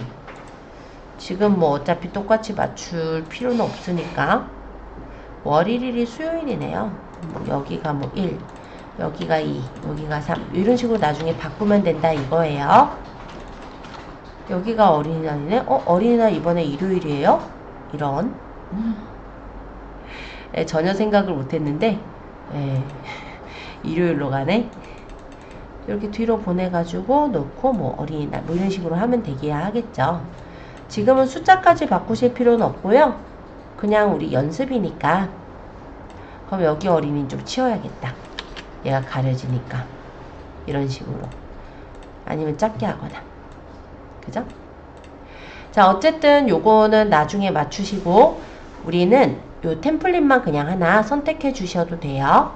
S1: 지금 뭐 어차피 똑같이 맞출 필요는 없으니까 월 1일이 수요일이네요. 여기가 뭐 1, 여기가 2, 여기가 3 이런 식으로 나중에 바꾸면 된다 이거예요. 여기가 어린이날이네. 어린이날 이번에 일요일이에요? 이런 전혀 생각을 못했는데 일요일로 가네. 이렇게 뒤로 보내가지고 놓고 뭐 어린이날 뭐 이런 식으로 하면 되기야 하겠죠. 지금은 숫자까지 바꾸실 필요는 없고요. 그냥 우리 연습이니까. 그럼 여기 어린이는 좀 치워야겠다. 얘가 가려지니까. 이런 식으로. 아니면 작게 하거나. 그죠? 자, 어쨌든 요거는 나중에 맞추시고 우리는 요 템플릿만 그냥 하나 선택해 주셔도 돼요.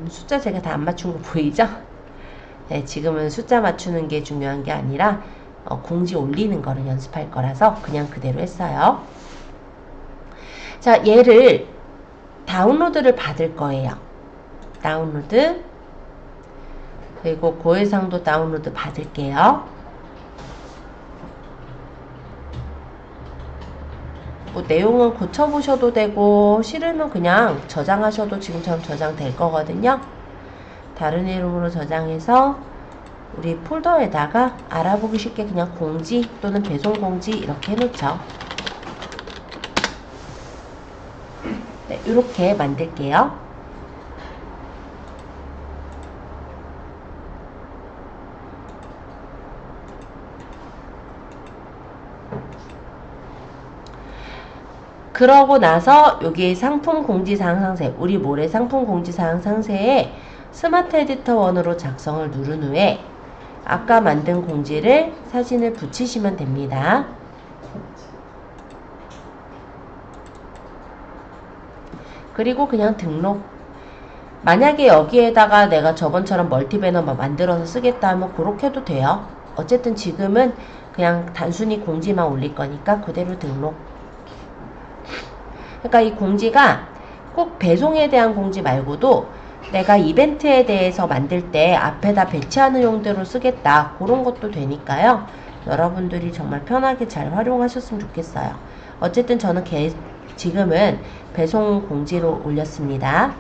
S1: 숫자 제가 다 안 맞춘 거 보이죠? 네, 지금은 숫자 맞추는 게 중요한 게 아니라 공지 올리는 거를 연습할 거라서 그냥 그대로 했어요. 자, 얘를 다운로드를 받을 거예요. 다운로드. 그리고 고해상도 다운로드 받을게요. 뭐 내용은 고쳐보셔도 되고 싫으면 그냥 저장하셔도 지금처럼 저장될 거거든요. 다른 이름으로 저장해서 우리 폴더에다가 알아보기 쉽게 그냥 공지 또는 배송 공지 이렇게 해놓죠. 네, 이렇게 만들게요. 그러고 나서 여기 상품 공지사항 상세, 우리 모래 상품 공지사항 상세에 스마트 에디터 1으로 작성을 누른 후에 아까 만든 공지를 사진을 붙이시면 됩니다. 그리고 그냥 등록. 만약에 여기에다가 내가 저번처럼 멀티배너 만들어서 쓰겠다 하면 그렇게 해도 돼요. 어쨌든 지금은 그냥 단순히 공지만 올릴 거니까 그대로 등록. 그러니까 이 공지가 꼭 배송에 대한 공지 말고도 내가 이벤트에 대해서 만들 때 앞에다 배치하는 용도로 쓰겠다, 그런 것도 되니까요. 여러분들이 정말 편하게 잘 활용하셨으면 좋겠어요. 어쨌든 저는 지금은 배송 공지로 올렸습니다.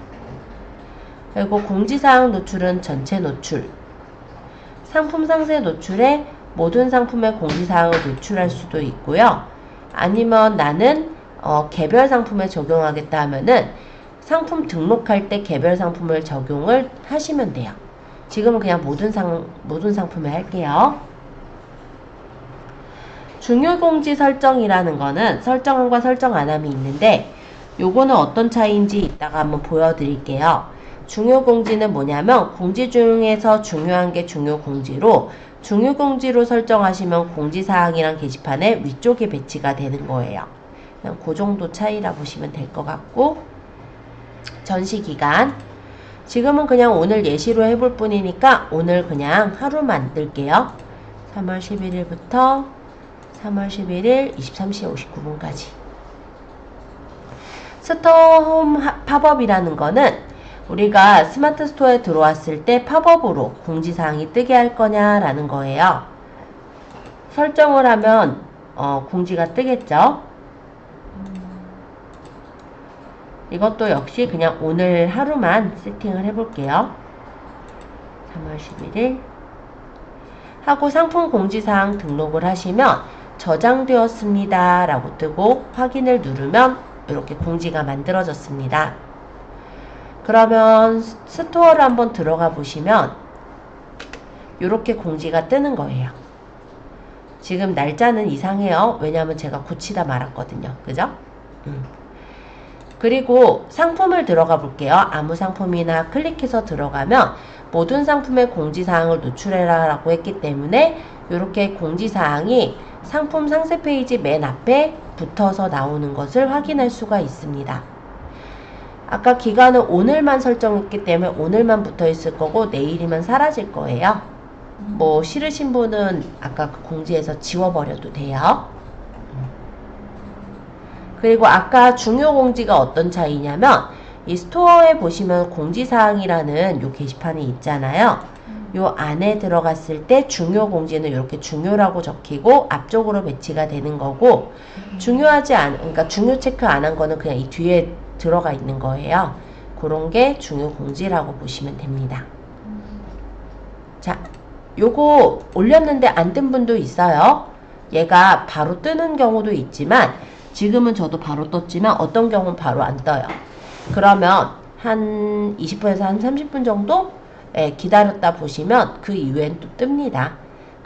S1: 그리고 공지사항 노출은 전체 노출, 상품 상세 노출에 모든 상품의 공지사항을 노출할 수도 있고요. 아니면 나는 개별 상품에 적용하겠다 하면은 상품 등록할 때 개별 상품을 적용을 하시면 돼요. 지금은 그냥 모든 상품에 할게요. 중요 공지 설정이라는 거는 설정함과 설정 안함이 있는데 요거는 어떤 차이인지 이따가 한번 보여드릴게요. 중요 공지는 뭐냐면 공지 중에서 중요한 게 중요 공지로, 중요 공지로 설정하시면 공지사항이랑 게시판에 위쪽에 배치가 되는 거예요. 그냥 그 정도 차이라 보시면 될 것 같고, 전시기간 지금은 그냥 오늘 예시로 해볼 뿐이니까 오늘 그냥 하루 만들게요. 3월 11일부터 3월 11일 23시 59분까지. 스토어 홈 팝업이라는 거는 우리가 스마트 스토어에 들어왔을 때 팝업으로 공지사항이 뜨게 할 거냐라는 거예요. 설정을 하면 공지가 뜨겠죠. 이것도 역시 그냥 오늘 하루만 세팅을 해볼게요. 3월 11일 하고 상품 공지사항 등록을 하시면 저장되었습니다 라고 뜨고 확인을 누르면 이렇게 공지가 만들어졌습니다. 그러면 스토어를 한번 들어가 보시면 이렇게 공지가 뜨는 거예요. 지금 날짜는 이상해요. 왜냐하면 제가 고치다 말았거든요. 그죠? 그리고 상품을 들어가 볼게요. 아무 상품이나 클릭해서 들어가면 모든 상품의 공지사항을 노출해라 라고 했기 때문에 이렇게 공지사항이 상품 상세 페이지 맨 앞에 붙어서 나오는 것을 확인할 수가 있습니다. 아까 기간은 오늘만 설정했기 때문에 오늘만 붙어 있을 거고 내일이면 사라질 거예요. 뭐 싫으신 분은 아까 그 공지에서 지워버려도 돼요. 그리고 아까 중요 공지가 어떤 차이냐면 이 스토어에 보시면 공지사항이라는 요 게시판이 있잖아요. 요 안에 들어갔을 때 중요 공지는 이렇게 중요라고 적히고 앞쪽으로 배치가 되는 거고, 그러니까 중요 체크 안 한 거는 그냥 이 뒤에 들어가 있는 거예요. 그런 게 중요 공지라고 보시면 됩니다. 자, 요거 올렸는데 안 뜬 분도 있어요. 얘가 바로 뜨는 경우도 있지만 지금은 저도 바로 떴지만 어떤 경우는 바로 안 떠요. 그러면 한 20분에서 한 30분 정도 기다렸다 보시면 그 이후엔 또 뜹니다.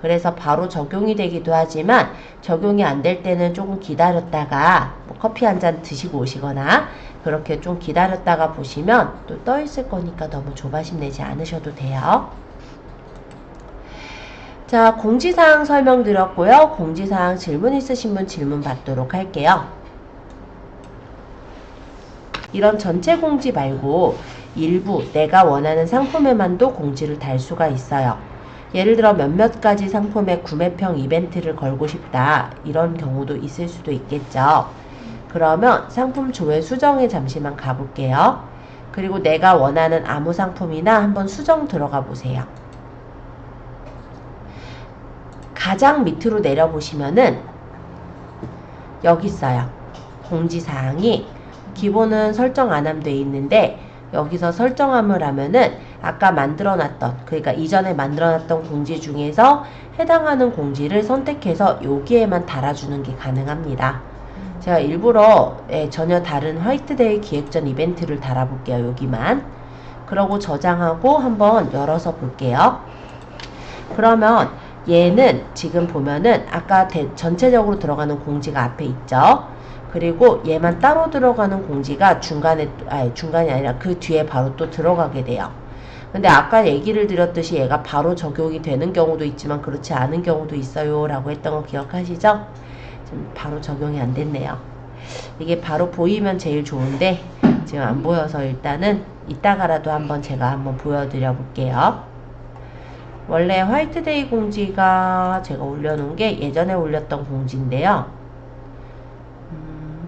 S1: 그래서 바로 적용이 되기도 하지만 적용이 안 될 때는 조금 기다렸다가 뭐 커피 한 잔 드시고 오시거나 그렇게 좀 기다렸다가 보시면 또 떠 있을 거니까 너무 조바심 내지 않으셔도 돼요. 자, 공지사항 설명드렸고요. 공지사항 질문 있으신 분 질문 받도록 할게요. 이런 전체 공지 말고 일부 내가 원하는 상품에만도 공지를 달 수가 있어요. 예를 들어 몇몇 가지 상품의 구매평 이벤트를 걸고 싶다. 이런 경우도 있을 수도 있겠죠. 그러면 상품 조회 수정에 잠시만 가볼게요. 그리고 내가 원하는 아무 상품이나 한번 수정 들어가 보세요. 가장 밑으로 내려보시면은 여기 있어요. 공지사항이 기본은 설정 안 함 돼 있는데 여기서 설정함을 하면은 아까 만들어놨던 그러니까 이전에 만들어놨던 공지 중에서 해당하는 공지를 선택해서 여기에만 달아주는 게 가능합니다. 제가 일부러 전혀 다른 화이트데이 기획전 이벤트를 달아볼게요. 여기만. 그러고 저장하고 한번 열어서 볼게요. 그러면 얘는 지금 보면은 아까 전체적으로 들어가는 공지가 앞에 있죠. 그리고 얘만 따로 들어가는 공지가 중간이 아니라 그 뒤에 바로 또 들어가게 돼요. 근데 아까 얘기를 드렸듯이 얘가 바로 적용이 되는 경우도 있지만 그렇지 않은 경우도 있어요 라고 했던 거 기억하시죠? 지금 바로 적용이 안 됐네요. 이게 바로 보이면 제일 좋은데 지금 안 보여서 일단은 이따가라도 한번 제가 한번 보여드려 볼게요. 원래 화이트데이 공지가 제가 올려놓은 게 예전에 올렸던 공지인데요.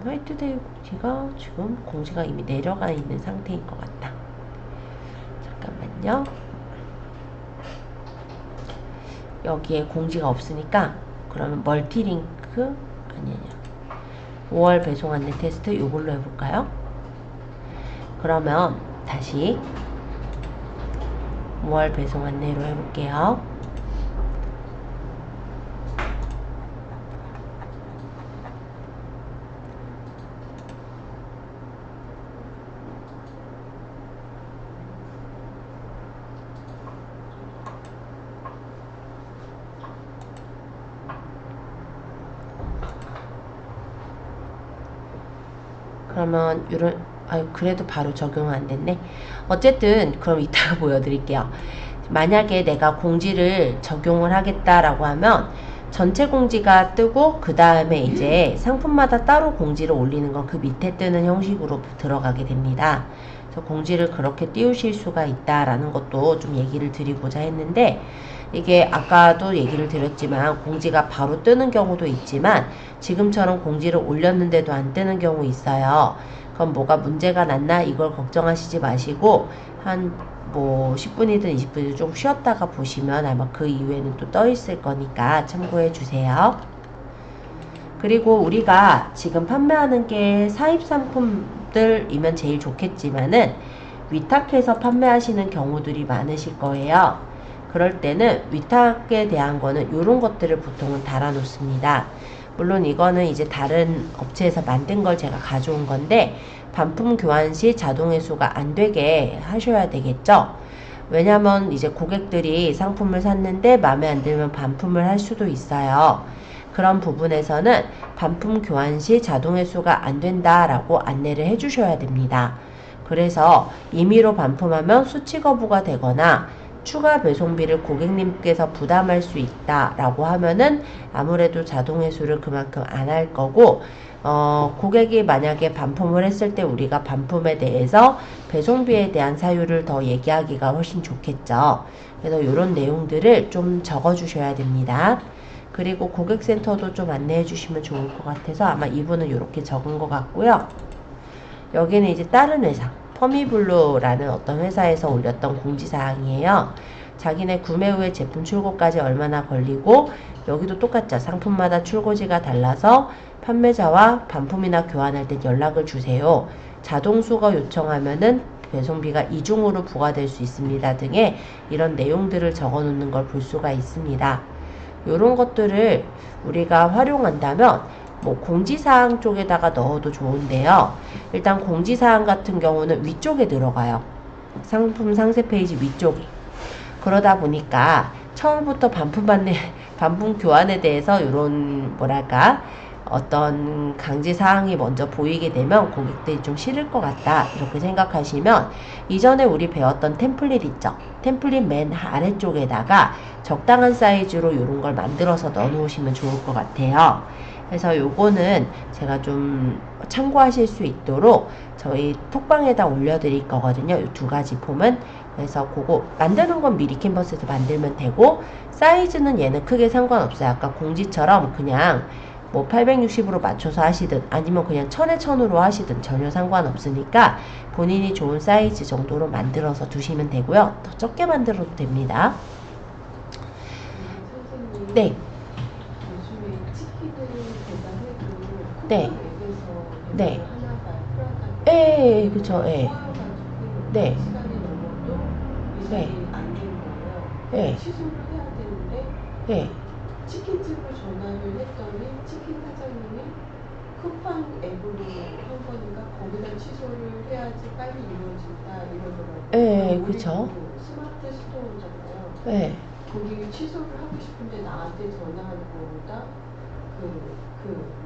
S1: 화이트데이 공지가 지금 공지가 이미 내려가 있는 상태인 것 같다. 잠깐만요. 여기에 공지가 없으니까 그러면 멀티링크 아니냐 5월 배송 안내 테스트 이걸로 해볼까요? 그러면 다시 5월 배송 안내로 해볼게요. 그러면 그래도 바로 적용 안 됐네. 어쨌든 그럼 이따가 보여드릴게요. 만약에 내가 공지를 적용을 하겠다라고 하면 전체 공지가 뜨고 그 다음에 이제 상품마다 따로 공지를 올리는 건 그 밑에 뜨는 형식으로 들어가게 됩니다. 그래서 공지를 그렇게 띄우실 수가 있다라는 것도 좀 얘기를 드리고자 했는데 이게 아까도 얘기를 드렸지만 공지가 바로 뜨는 경우도 있지만 지금처럼 공지를 올렸는데도 안 뜨는 경우 있어요. 그럼 뭐가 문제가 났나 이걸 걱정하시지 마시고 한 뭐 10분이든 20분이든 좀 쉬었다가 보시면 아마 그 이후에는 또 떠 있을 거니까 참고해 주세요. 그리고 우리가 지금 판매하는 게 사입 상품들이면 제일 좋겠지만은 위탁해서 판매하시는 경우들이 많으실 거예요. 그럴 때는 위탁에 대한 거는 이런 것들을 보통은 달아 놓습니다. 물론 이거는 이제 다른 업체에서 만든 걸 제가 가져온 건데 반품 교환 시 자동 회수가 안 되게 하셔야 되겠죠. 왜냐면 이제 고객들이 상품을 샀는데 마음에 안 들면 반품을 할 수도 있어요. 그런 부분에서는 반품 교환 시 자동 회수가 안 된다라고 안내를 해 주셔야 됩니다. 그래서 임의로 반품하면 수치 거부가 되거나 추가 배송비를 고객님께서 부담할 수 있다라고 하면은 아무래도 자동 회수를 그만큼 안 할 거고 고객이 만약에 반품을 했을 때 우리가 반품에 대해서 배송비에 대한 사유를 더 얘기하기가 훨씬 좋겠죠. 그래서 이런 내용들을 좀 적어 주셔야 됩니다. 그리고 고객센터도 좀 안내해 주시면 좋을 것 같아서 아마 이분은 이렇게 적은 것 같고요. 여기는 이제 다른 회사 퍼미블루라는 어떤 회사에서 올렸던 공지사항이에요. 자기네 구매 후에 제품 출고까지 얼마나 걸리고 여기도 똑같죠. 상품마다 출고지가 달라서 판매자와 반품이나 교환할 때 연락을 주세요. 자동 수거 요청하면은 배송비가 이중으로 부과될 수 있습니다 등의 이런 내용들을 적어 놓는 걸 볼 수가 있습니다. 이런 것들을 우리가 활용한다면 뭐 공지사항 쪽에다가 넣어도 좋은데요. 일단 공지사항 같은 경우는 위쪽에 들어가요. 상품 상세 페이지 위쪽. 그러다 보니까 처음부터 반품 교환에 대해서 이런 뭐랄까 어떤 강제 사항이 먼저 보이게 되면 고객들이 좀 싫을 것 같다 이렇게 생각하시면 이전에 우리 배웠던 템플릿 있죠. 템플릿 맨 아래쪽에다가 적당한 사이즈로 이런 걸 만들어서 넣어 놓으시면 좋을 것 같아요. 그래서 요거는 제가 좀 참고하실 수 있도록 저희 톡방에다 올려드릴 거거든요. 이 두 가지 폼은. 그래서 그거 만드는 건 미리 캔버스에서 만들면 되고 사이즈는 얘는 크게 상관없어요. 아까 공지처럼 그냥 뭐 860으로 맞춰서 하시든 아니면 그냥 1000에 1000으로 하시든 전혀 상관없으니까 본인이 좋은 사이즈 정도로 만들어서 두시면 되고요. 더 적게 만들어도 됩니다.
S3: 선생님,
S1: 네.
S3: 요즘에 치킨을 배달해도
S1: 네.
S3: 쿠팡 앱에서
S1: 네.
S3: 하나가 프라다가
S1: 예, 그쵸, 예.
S3: 꼬여가지고
S1: 네.
S3: 시간이 넘어도
S1: 네.
S3: 배달이 안 된 거예요.
S1: 예,
S3: 취소를 해야 되는데
S1: 예.
S3: 치킨집으로 전화를 했더니 치킨 사장님이 쿠팡 앱으로 한 거니까 거기다 취소를 해야지 빨리 이루어진다 이러더라고요.
S1: 예,
S3: 우리
S1: 그쵸.
S3: 그 스마트 스토어잖아요.
S1: 예.
S3: 거기 취소를 하고 싶은데 나한테 전화하는 거보다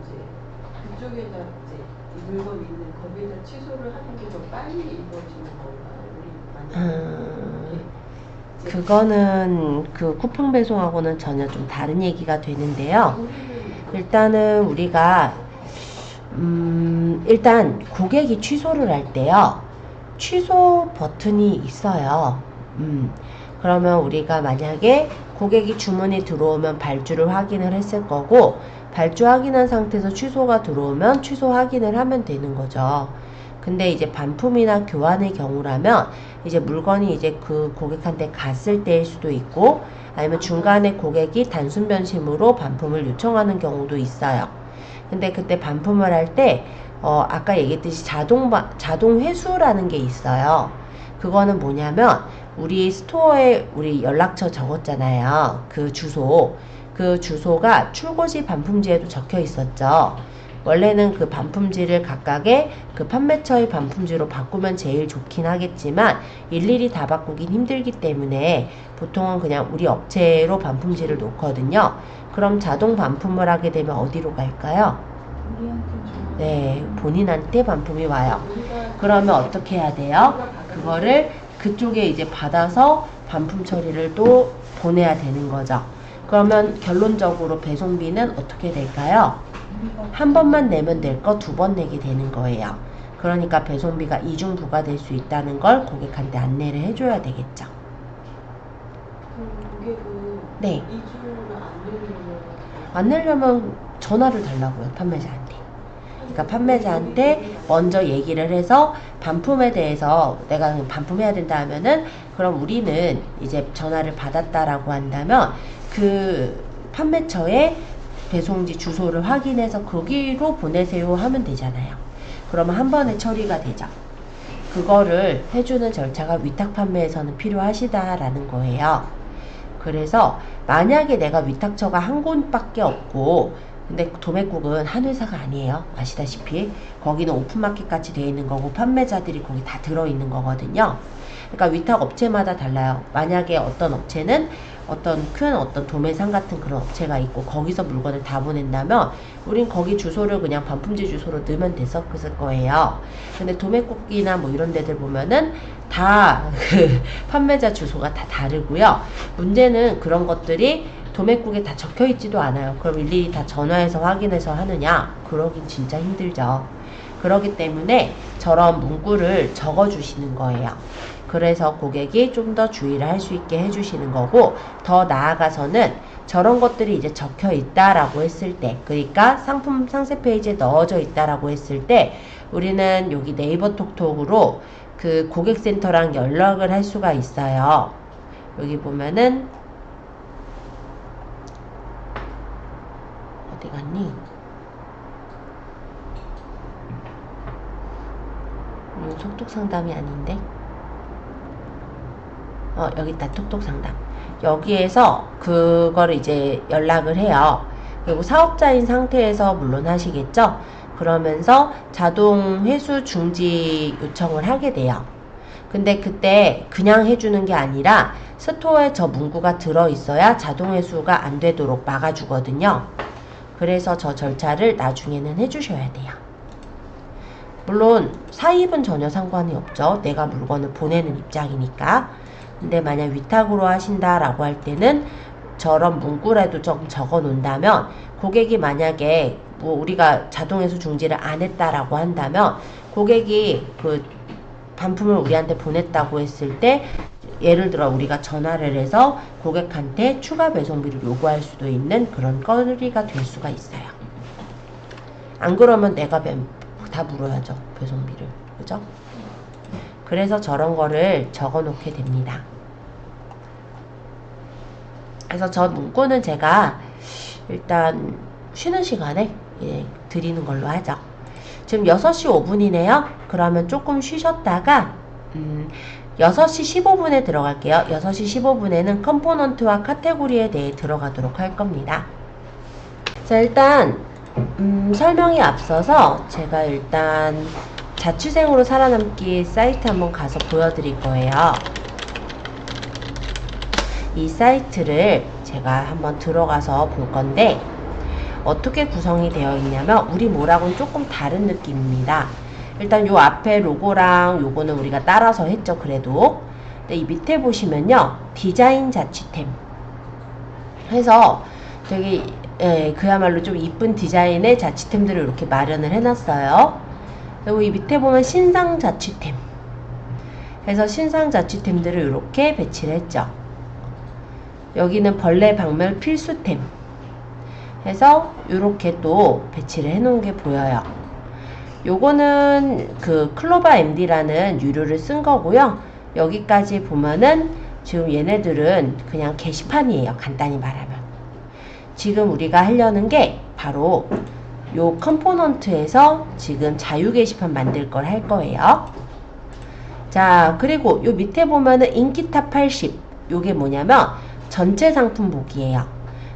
S3: 이제 그쪽에다 이제 이 물건 있는 거기에다 취소를 하는 게 더 빨리 이루어지는 건가요? 우리 만약에 이제
S1: 그거는 그 쿠팡 배송하고는 전혀 좀 다른 얘기가 되는데요.
S3: 우리는
S1: 일단은 우리가 일단 고객이 취소를 할 때요. 취소 버튼이 있어요. 그러면 우리가 만약에 고객이 주문이 들어오면 발주를 확인을 했을 거고 발주 확인한 상태에서 취소가 들어오면 취소 확인을 하면 되는 거죠. 근데 이제 반품이나 교환의 경우라면 이제 물건이 이제 그 고객한테 갔을 때일 수도 있고 아니면 중간에 고객이 단순 변심으로 반품을 요청하는 경우도 있어요. 근데 그때 반품을 할 때 아까 얘기했듯이 자동 회수라는 게 있어요. 그거는 뭐냐면 우리 스토어에 우리 연락처 적었잖아요. 그 주소가 출고지 반품지에도 적혀 있었죠. 원래는 그 반품지를 각각의 그 판매처의 반품지로 바꾸면 제일 좋긴 하겠지만 일일이 다 바꾸긴 힘들기 때문에 보통은 그냥 우리 업체로 반품지를 놓거든요. 그럼 자동 반품을 하게 되면 어디로 갈까요?
S2: 우리한테 좀
S1: 네, 본인한테 반품이 와요.
S3: 우리가
S1: 그러면 어떻게 해야 돼요? 그거를 그쪽에 이제 받아서 반품 처리를 또 보내야 되는 거죠. 그러면 결론적으로 배송비는 어떻게 될까요? 한 번만 내면 될 거 두 번 내게 되는 거예요. 그러니까 배송비가 이중 부과될 수 있다는 걸 고객한테 안내를 해줘야 되겠죠.
S3: 그 고객은
S1: 네.
S3: 이주를
S1: 안 내려면 전화를 달라고요, 판매자한테. 그러니까 판매자한테 먼저 얘기를 해서 반품에 대해서 내가 반품해야 된다 하면은 그럼 우리는 이제 전화를 받았다라고 한다면 그 판매처에 배송지 주소를 확인해서 거기로 보내세요 하면 되잖아요. 그러면 한 번에 처리가 되죠. 그거를 해주는 절차가 위탁 판매에서는 필요하시다라는 거예요. 그래서 만약에 내가 위탁처가 한 곳밖에 없고 근데 도매국은 한 회사가 아니에요. 아시다시피 거기는 오픈마켓 같이 되어 있는 거고 판매자들이 거기 다 들어있는 거거든요. 그러니까 위탁 업체마다 달라요. 만약에 어떤 업체는 어떤 도매상 같은 그런 업체가 있고 거기서 물건을 다 보낸다면 우린 거기 주소를 그냥 반품지 주소로 넣으면 됐었을 거예요. 근데 도매국이나 뭐 이런 데들 보면은 다 그 판매자 주소가 다 다르고요. 문제는 그런 것들이 도매국에 다 적혀 있지도 않아요. 그럼 일일이 다 전화해서 확인해서 하느냐? 그러긴 진짜 힘들죠. 그러기 때문에 저런 문구를 적어 주시는 거예요. 그래서 고객이 좀 더 주의를 할 수 있게 해주시는 거고 더 나아가서는 저런 것들이 이제 적혀 있다라고 했을 때 그러니까 상품 상세 페이지에 넣어져 있다라고 했을 때 우리는 여기 네이버 톡톡으로 그 고객센터랑 연락을 할 수가 있어요. 여기 보면은 어디 갔니? 이거 톡톡 상담이 아닌데? 여기 있다. 톡톡 상담. 여기에서 그거를 이제 연락을 해요. 그리고 사업자인 상태에서 물론 하시겠죠? 그러면서 자동 회수 중지 요청을 하게 돼요. 근데 그때 그냥 해주는 게 아니라 스토어에 저 문구가 들어있어야 자동 회수가 안 되도록 막아주거든요. 그래서 저 절차를 나중에는 해주셔야 돼요. 물론 사입은 전혀 상관이 없죠. 내가 물건을 보내는 입장이니까. 근데 만약 위탁으로 하신다라고 할 때는 저런 문구라도 좀 적어 놓는다면, 고객이 만약에 뭐 우리가 자동회수 중지를 안 했다라고 한다면 고객이 그 반품을 우리한테 보냈다고 했을 때 예를 들어 우리가 전화를 해서 고객한테 추가 배송비를 요구할 수도 있는 그런 거리가 될 수가 있어요. 안 그러면 내가 다 물어야죠, 배송비를. 그죠? 그래서 저런 거를 적어 놓게 됩니다. 그래서 저 문구는 제가 일단 쉬는 시간에 드리는 걸로 하죠. 지금 6시 5분이네요. 그러면 조금 쉬셨다가 6시 15분에 들어갈게요. 6시 15분에는 컴포넌트와 카테고리에 대해 들어가도록 할 겁니다. 자, 일단 설명이 앞서서 제가 일단 자취생으로 살아남기 사이트 한번 가서 보여드릴 거예요. 이 사이트를 제가 한번 들어가서 볼 건데 어떻게 구성이 되어 있냐면 우리 모랑은 조금 다른 느낌입니다. 일단 요 앞에 로고랑 요거는 우리가 따라서 했죠. 그래도 근데 이 밑에 보시면요, 디자인 자취템 해서 되게 그야말로 좀 이쁜 디자인의 자취템들을 이렇게 마련을 해놨어요. 그리고 이 밑에 보면 신상 자취템 해서 신상 자취템들을 이렇게 배치를 했죠. 여기는 벌레 박멸 필수템 해서 이렇게 또 배치를 해 놓은 게 보여요. 요거는 그 클로바 MD라는 유료를 쓴 거고요. 여기까지 보면은 지금 얘네들은 그냥 게시판이에요. 간단히 말하면. 지금 우리가 하려는 게 바로 요 컴포넌트에서 지금 자유 게시판 만들 걸 할 거예요. 자, 그리고 요 밑에 보면은 인기탑 80. 요게 뭐냐면 전체 상품 보기예요.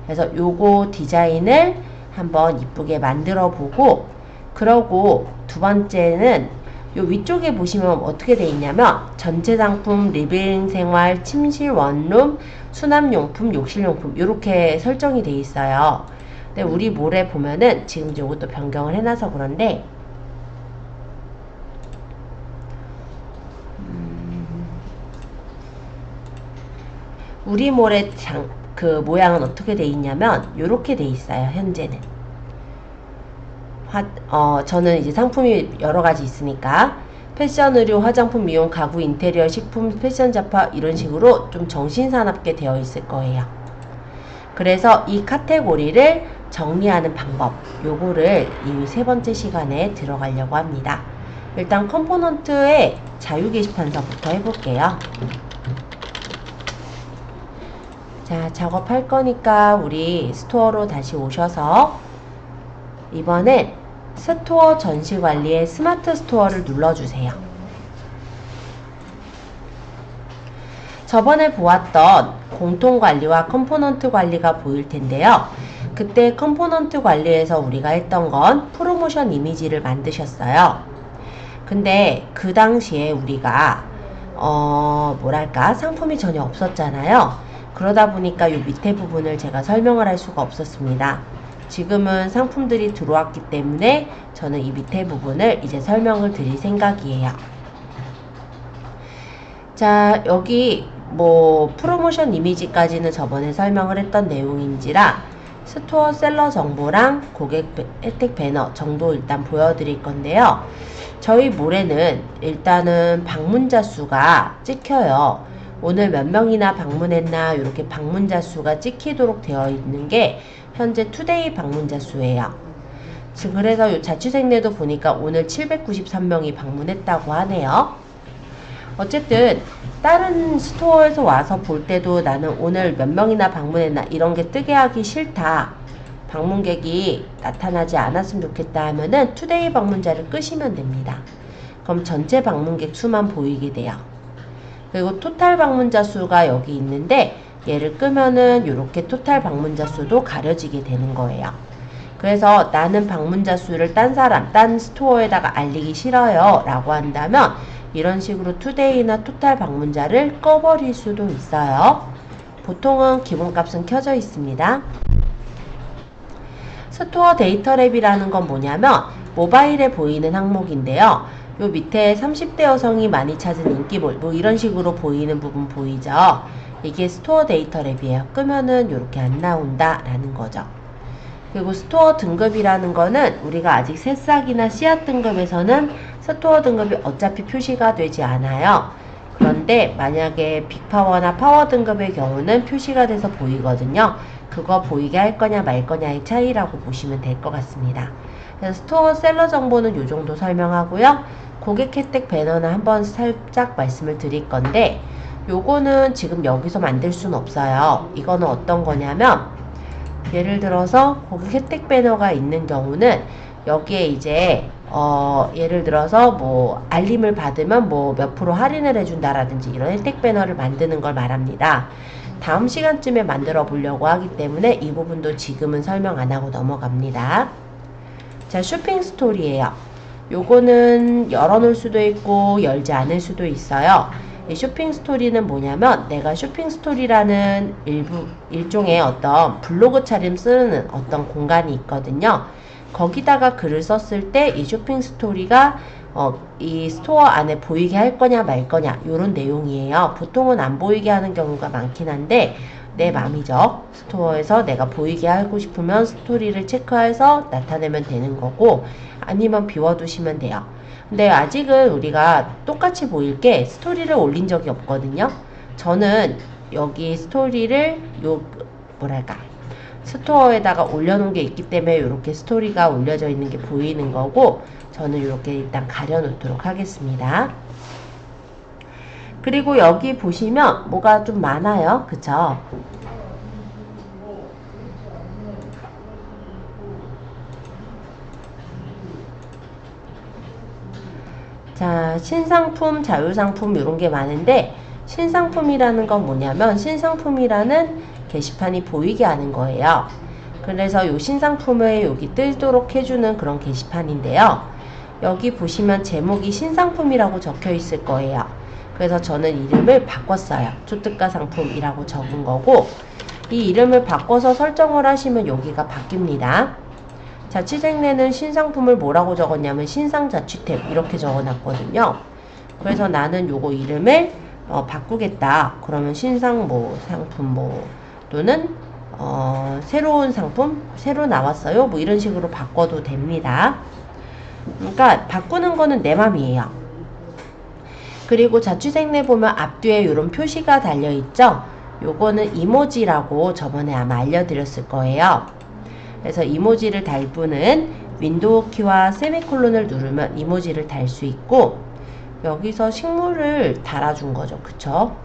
S1: 그래서 요거 디자인을 한번 이쁘게 만들어 보고, 그러고 두 번째는 요 위쪽에 보시면 어떻게 돼 있냐면 전체 상품, 리빙 생활, 침실 원룸, 수납용품, 욕실용품 이렇게 설정이 돼 있어요. 근데 우리 몰에 보면은 지금 요것도 변경을 해놔서 그런데 우리 몰의 그 모양은 어떻게 돼 있냐면 요렇게 돼 있어요. 현재는 저는 이제 상품이 여러 가지 있으니까 패션, 의류, 화장품, 미용, 가구, 인테리어, 식품, 패션 잡화 이런 식으로 좀 정신사납게 되어 있을 거예요. 그래서 이 카테고리를 정리하는 방법, 요거를 이 세 번째 시간에 들어가려고 합니다. 일단 컴포넌트의 자유 게시판서부터 해볼게요. 자, 작업할 거니까 우리 스토어로 다시 오셔서 이번엔 스토어 전시 관리의 스마트 스토어를 눌러주세요. 저번에 보았던 공통 관리와 컴포넌트 관리가 보일 텐데요. 그때 컴포넌트 관리에서 우리가 했던 건 프로모션 이미지를 만드셨어요. 근데 그 당시에 우리가 뭐랄까 상품이 전혀 없었잖아요. 그러다 보니까 이 밑에 부분을 제가 설명을 할 수가 없었습니다. 지금은 상품들이 들어왔기 때문에 저는 이 밑에 부분을 이제 설명을 드릴 생각이에요. 자, 여기 뭐 프로모션 이미지까지는 저번에 설명을 했던 내용인지라 스토어 셀러 정보랑 고객 혜택 배너 정도 일단 보여드릴 건데요. 저희 몰에는 일단은 방문자 수가 찍혀요. 오늘 몇 명이나 방문했나 이렇게 방문자 수가 찍히도록 되어 있는 게 현재 투데이 방문자 수예요. 그래서 요 자취생네도 보니까 오늘 793명이 방문했다고 하네요. 어쨌든 다른 스토어에서 와서 볼 때도 나는 오늘 몇 명이나 방문했나 이런 게 뜨게 하기 싫다, 방문객이 나타나지 않았으면 좋겠다 하면은 투데이 방문자를 끄시면 됩니다. 그럼 전체 방문객 수만 보이게 돼요. 그리고 토탈 방문자 수가 여기 있는데 얘를 끄면은 이렇게 토탈 방문자 수도 가려지게 되는 거예요. 그래서 나는 방문자 수를 딴 스토어에다가 알리기 싫어요 라고 한다면 이런 식으로 투데이나 토탈 방문자를 꺼버릴 수도 있어요. 보통은 기본값은 켜져 있습니다. 스토어 데이터 랩이라는 건 뭐냐면 모바일에 보이는 항목인데요. 요 밑에 30대 여성이 많이 찾은 인기몰 뭐 이런 식으로 보이는 부분 보이죠? 이게 스토어 데이터 랩이에요. 끄면은 이렇게 안 나온다 라는 거죠. 그리고 스토어 등급이라는 거는 우리가 아직 새싹이나 씨앗 등급에서는 스토어 등급이 어차피 표시가 되지 않아요. 그런데 만약에 빅파워나 파워 등급의 경우는 표시가 돼서 보이거든요. 그거 보이게 할 거냐 말 거냐의 차이라고 보시면 될 것 같습니다. 그래서 스토어 셀러 정보는 이 정도 설명하고요. 고객 혜택 배너는 한번 살짝 말씀을 드릴 건데 요거는 지금 여기서 만들 수는 없어요. 이거는 어떤 거냐면 예를 들어서 고객 혜택 배너가 있는 경우는 여기에 이제 예를 들어서 뭐 알림을 받으면 뭐 몇 프로 할인을 해준다라든지 이런 혜택 배너를 만드는 걸 말합니다. 다음 시간쯤에 만들어 보려고 하기 때문에 이 부분도 지금은 설명 안 하고 넘어갑니다. 자, 쇼핑 스토리예요. 요거는 열어놓을 수도 있고 열지 않을 수도 있어요. 이 쇼핑 스토리는 뭐냐면 내가 쇼핑 스토리라는 일종의 어떤 블로그 차림 쓰는 어떤 공간이 있거든요. 거기다가 글을 썼을 때 이 쇼핑 스토리가 이 스토어 안에 보이게 할 거냐 말 거냐 요런 내용이에요. 보통은 안 보이게 하는 경우가 많긴 한데 내 맘이죠. 스토어에서 내가 보이게 하고 싶으면 스토리를 체크해서 나타내면 되는 거고 아니면 비워두시면 돼요. 근데 아직은 우리가 똑같이 보일 게 스토리를 올린 적이 없거든요. 저는 여기 스토리를 스토어에다가 올려놓은 게 있기 때문에 이렇게 스토리가 올려져 있는 게 보이는 거고 저는 이렇게 일단 가려놓도록 하겠습니다. 그리고 여기 보시면 뭐가 좀 많아요. 그쵸? 자, 신상품, 자유상품 이런 게 많은데 신상품이라는 건 뭐냐면 신상품이라는 게시판이 보이게 하는 거예요. 그래서 이 신상품을 여기 뜨도록 해주는 그런 게시판인데요. 여기 보시면 제목이 신상품이라고 적혀 있을 거예요. 그래서 저는 이름을 바꿨어요. 초특가 상품이라고 적은 거고 이 이름을 바꿔서 설정을 하시면 여기가 바뀝니다. 자취생네는 신상품을 뭐라고 적었냐면 신상자취템 이렇게 적어놨거든요. 그래서 나는 요거 이름을 바꾸겠다. 그러면 신상 뭐 상품 뭐 또는 새로운 상품 새로 나왔어요. 뭐 이런 식으로 바꿔도 됩니다. 그러니까 바꾸는 거는 내 맘이에요. 그리고 자취생네 보면 앞뒤에 이런 표시가 달려있죠. 요거는 이모지라고 저번에 아마 알려드렸을 거예요. 그래서 이모지를 달 분은 윈도우 키와 세미콜론을 누르면 이모지를 달 수 있고 여기서 식물을 달아준 거죠. 그쵸?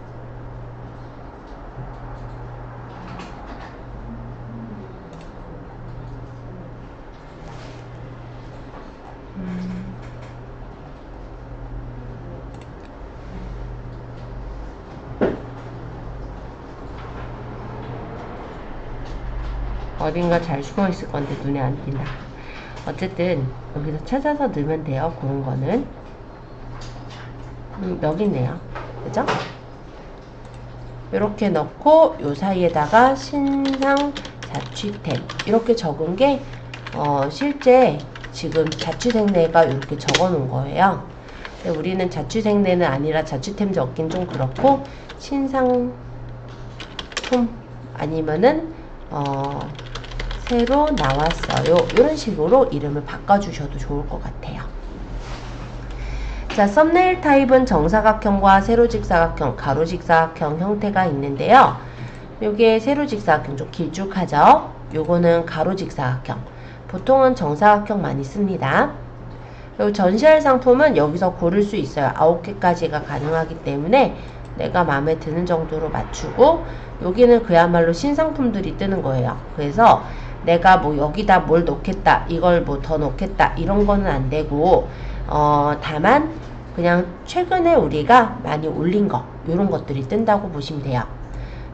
S1: 어딘가 잘 숨어 있을 건데 눈에 안 띈다. 어쨌든 여기서 찾아서 넣으면 돼요. 그런 거는 여기 있네요. 그죠? 이렇게 넣고 요 사이에다가 신상 자취템 이렇게 적은 게 실제 지금 자취생네가 이렇게 적어 놓은 거예요. 근데 우리는 자취생네는 아니라 자취템 적긴 좀 그렇고 신상품 아니면은 새로 나왔어요. 이런 식으로 이름을 바꿔주셔도 좋을 것 같아요. 자, 썸네일 타입은 정사각형과 세로직사각형, 가로직사각형 형태가 있는데요. 요게 세로직사각형 좀 길쭉하죠? 요거는 가로직사각형. 보통은 정사각형 많이 씁니다. 그리고 전시할 상품은 여기서 고를 수 있어요. 9개까지가 가능하기 때문에 내가 마음에 드는 정도로 맞추고 여기는 그야말로 신상품들이 뜨는 거예요. 그래서 내가 뭐 여기다 뭘 넣겠다 이걸 뭐 더 넣겠다 이런 거는 안 되고 다만 그냥 최근에 우리가 많이 올린 거 이런 것들이 뜬다고 보시면 돼요.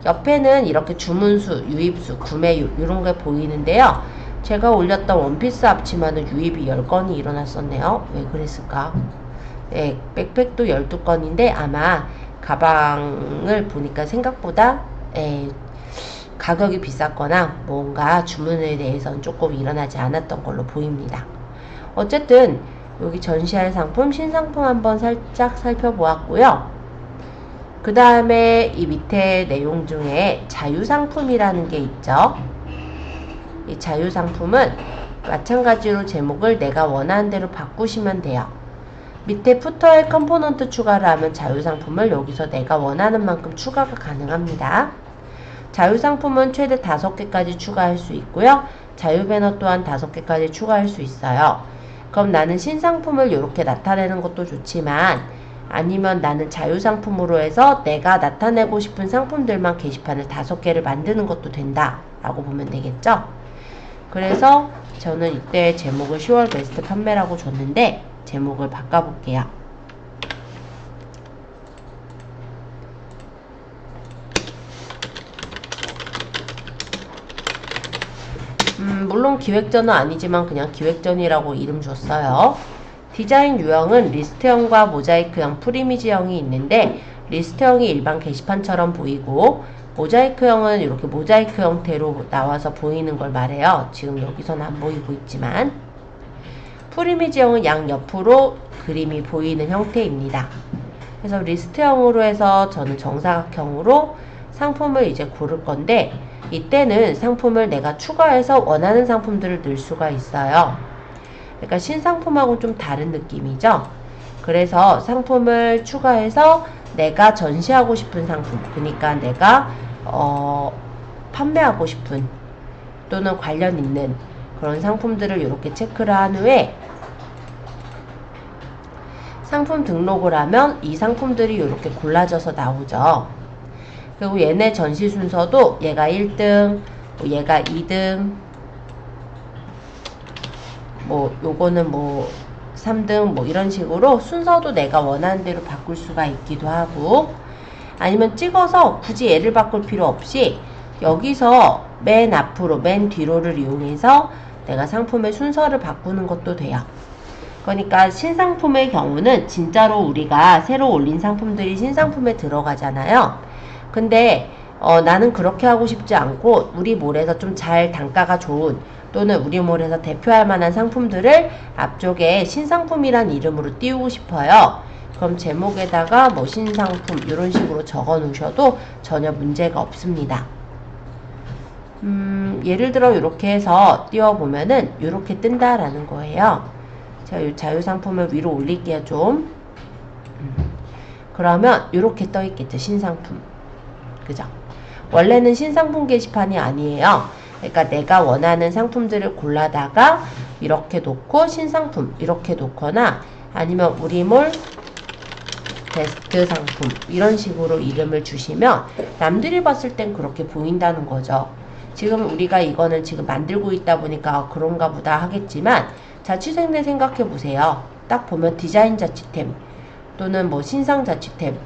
S1: 옆에는 이렇게 주문수, 유입수, 구매유 이런 게 보이는데요. 제가 올렸던 원피스 앞치마는 유입이 10건이 일어났었네요. 왜 그랬을까? 예, 백팩도 12건인데 아마 가방을 보니까 생각보다 가격이 비쌌거나 뭔가 주문에 대해서는 조금 일어나지 않았던 걸로 보입니다. 어쨌든 여기 전시할 상품, 신상품 한번 살짝 살펴보았고요. 그 다음에 이 밑에 내용 중에 자유상품이라는 게 있죠. 이 자유상품은 마찬가지로 제목을 내가 원하는 대로 바꾸시면 돼요. 밑에 푸터에 컴포넌트 추가를 하면 자유상품을 여기서 내가 원하는 만큼 추가가 가능합니다. 자유상품은 최대 5개까지 추가할 수 있고요. 자유배너 또한 5개까지 추가할 수 있어요. 그럼 나는 신상품을 이렇게 나타내는 것도 좋지만 아니면 나는 자유상품으로 해서 내가 나타내고 싶은 상품들만 게시판을 5개를 만드는 것도 된다 라고 보면 되겠죠. 그래서 저는 이때 제목을 10월 베스트 판매라고 줬는데 제목을 바꿔볼게요. 물론 기획전은 아니지만 그냥 기획전이라고 이름 줬어요. 디자인 유형은 리스트형과 모자이크형, 프리미지형이 있는데 리스트형이 일반 게시판처럼 보이고 모자이크형은 이렇게 모자이크 형태로 나와서 보이는 걸 말해요. 지금 여기서는 안 보이고 있지만 프리미지형은 양옆으로 그림이 보이는 형태입니다. 그래서 리스트형으로 해서 저는 정사각형으로 상품을 이제 고를 건데 이때는 상품을 내가 추가해서 원하는 상품들을 넣을 수가 있어요. 그러니까 신상품하고 좀 다른 느낌이죠. 그래서 상품을 추가해서 내가 전시하고 싶은 상품, 그러니까 내가 판매하고 싶은 또는 관련 있는 그런 상품들을 이렇게 체크를 한 후에 상품 등록을 하면 이 상품들이 이렇게 골라져서 나오죠. 그리고 얘네 전시 순서도 얘가 1등, 얘가 2등, 요거는 3등 이런 식으로 순서도 내가 원하는 대로 바꿀 수가 있기도 하고 아니면 찍어서 굳이 얘를 바꿀 필요 없이 여기서 맨 앞으로 맨 뒤로를 이용해서 내가 상품의 순서를 바꾸는 것도 돼요. 그러니까 신상품의 경우는 진짜로 우리가 새로 올린 상품들이 신상품에 들어가잖아요. 근데 나는 그렇게 하고 싶지 않고 우리 몰에서 좀 잘 단가가 좋은 또는 우리 몰에서 대표할 만한 상품들을 앞쪽에 신상품이란 이름으로 띄우고 싶어요. 그럼 제목에다가 신상품 이런 식으로 적어 놓으셔도 전혀 문제가 없습니다. 예를 들어 이렇게 해서 띄워보면은 이렇게 뜬다라는 거예요. 자, 이 자유상품을 위로 올릴게요 좀. 그러면 이렇게 떠 있겠죠. 신상품. 그죠? 원래는 신상품 게시판이 아니에요. 그러니까 내가 원하는 상품들을 골라다가 이렇게 놓고 신상품 이렇게 놓거나 아니면 우리몰 베스트 상품 이런 식으로 이름을 주시면 남들이 봤을 땐 그렇게 보인다는 거죠. 지금 우리가 이거는 지금 만들고 있다 보니까 그런가 보다 하겠지만 자취생들 생각해 보세요. 딱 보면 디자인 자취템 또는 신상 자취템